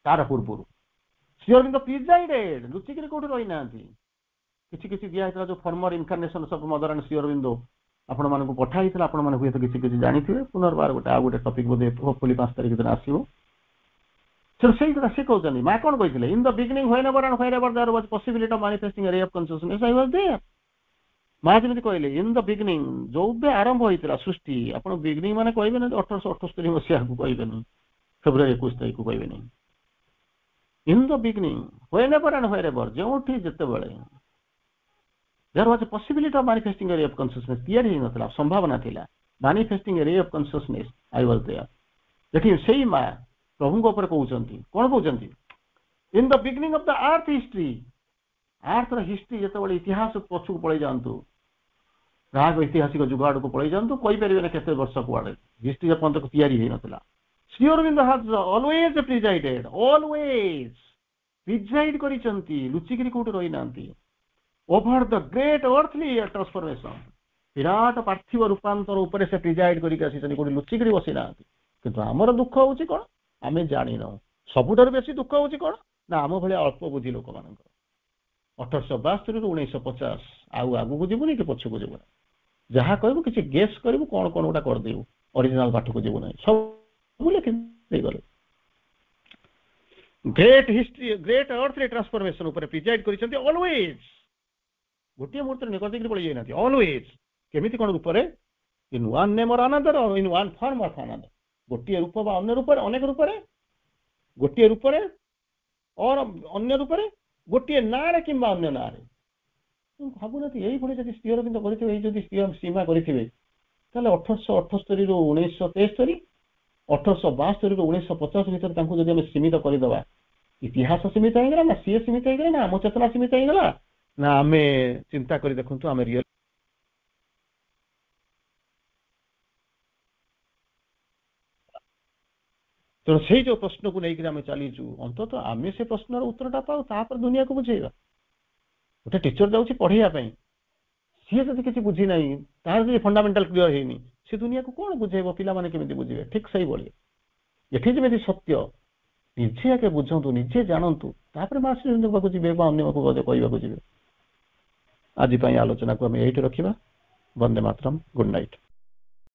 तार पूर्व श्री अरविंद प्रिजाइडेड लुचिक कौट रही ना किसी किसी दिखाई जो फॉर्मर इनकार्नेशन सब मदर एंड श्री अरविंद आपण मानक पठाई आपण मैंने हुए तो किसी किसी जानिथे पुनर्बार गोटे आउ गोटे टपिक बोधे होपफुली 5 तारिख दिन आसो से कथा से कहते माँ कौन कहते in the beginning whenever and wherever there was possibility of manifesting a ray of consciousness I was there माँ जमी कहले इन द बिगिनिंग जो भी आरंभ होता सृष्टि आप बिगिनिंग माने कहे ना 1878 मसीहा को कहे फेब्रुआरी 21 तारीख को कहे in the beginning whenever and wherever जो जिते there was a possibility of manifesting a ray of consciousness तैयारी ही नथिला संभावना थिला manifesting a ray of consciousness I was there देखि सेही माया प्रभु को ऊपर कहउचंती कोन कहउचंती in the beginning of the earth history earth र हिस्ट्री जेतेबेले इतिहास पछुक पळै जानतु राग ऐतिहासिक जुगाड़ को पळै जानतु कोई परिबे केते वर्ष कुआडे हिस्ट्री जपन तक तैयारी ही नथिला Shri Aurobindo has always presided always preside करिसंती लुचिगिरी कोट रही नांती over the great earthly transformation विराट पार्थिव रूपांतर ऊपर से प्रिजाइड करिक आसी कोट लुचिगिरी बसी नांती किंतु हमर दुख होउची कोन आमे जानि न सबुठार बेसी दुख होउची कोन ना आम भले अल्प बुद्धि लोक मान 1872 रु 1950 आउ आगु को जीवनी कि पछ को जीवन जहाँ कहबो किछि गेस करबो कोन कोन उटा कर देबो ओरिजिनल पाठ को जीवन सब लेके दे गले great history great earthly transformation ऊपर प्रिजाइड करिसंती ऑलवेज गोटे मुहूर्त निकट दिगरी पळै जाय नाती ऑलवेज केमिति कोन रूप रे in one name or another और in one form of another गोटे रूप बा अन्य रूप रे अनेक रूप रे गोटे रूप रे और अन्य रूप रे गोटे नारे किंबा अन्य नारे भाबु नथि एई भले जदि श्री अरविंद करिथिबे एई जदि सीमा करिथिबे ताले 1878 रु 1973 1872 रु 1950 भीतर तांको जदि हम सीमित करि दबा इतिहास सीमित हो गला ना सी सीमित हो गला ना आम चेतना सीमित हो गला ना आमे चिंता करि देखंतु आमे रियल तो से जो प्रश्न को लेकर आम चलीचु अंततः आम से प्रश्न उत्तरटा पाऊ तापर दुनिया को बुझेगा गोटे टीचर जाऊँगी पढ़ाई सी जब किसी बुझी ना तार फंडामेंटाल क्लियर है सी दुनिया को कौन बुझेब पिला माने केमिति बुझे ठीक सही भाई ये जमी सत्य निजे आगे बुझंतु निजे जानतु तापर मास्टर पाक जी अन्य कहवाक जी आज आलोचना को आम ये रखा वंदे मातरम गुड नाइट।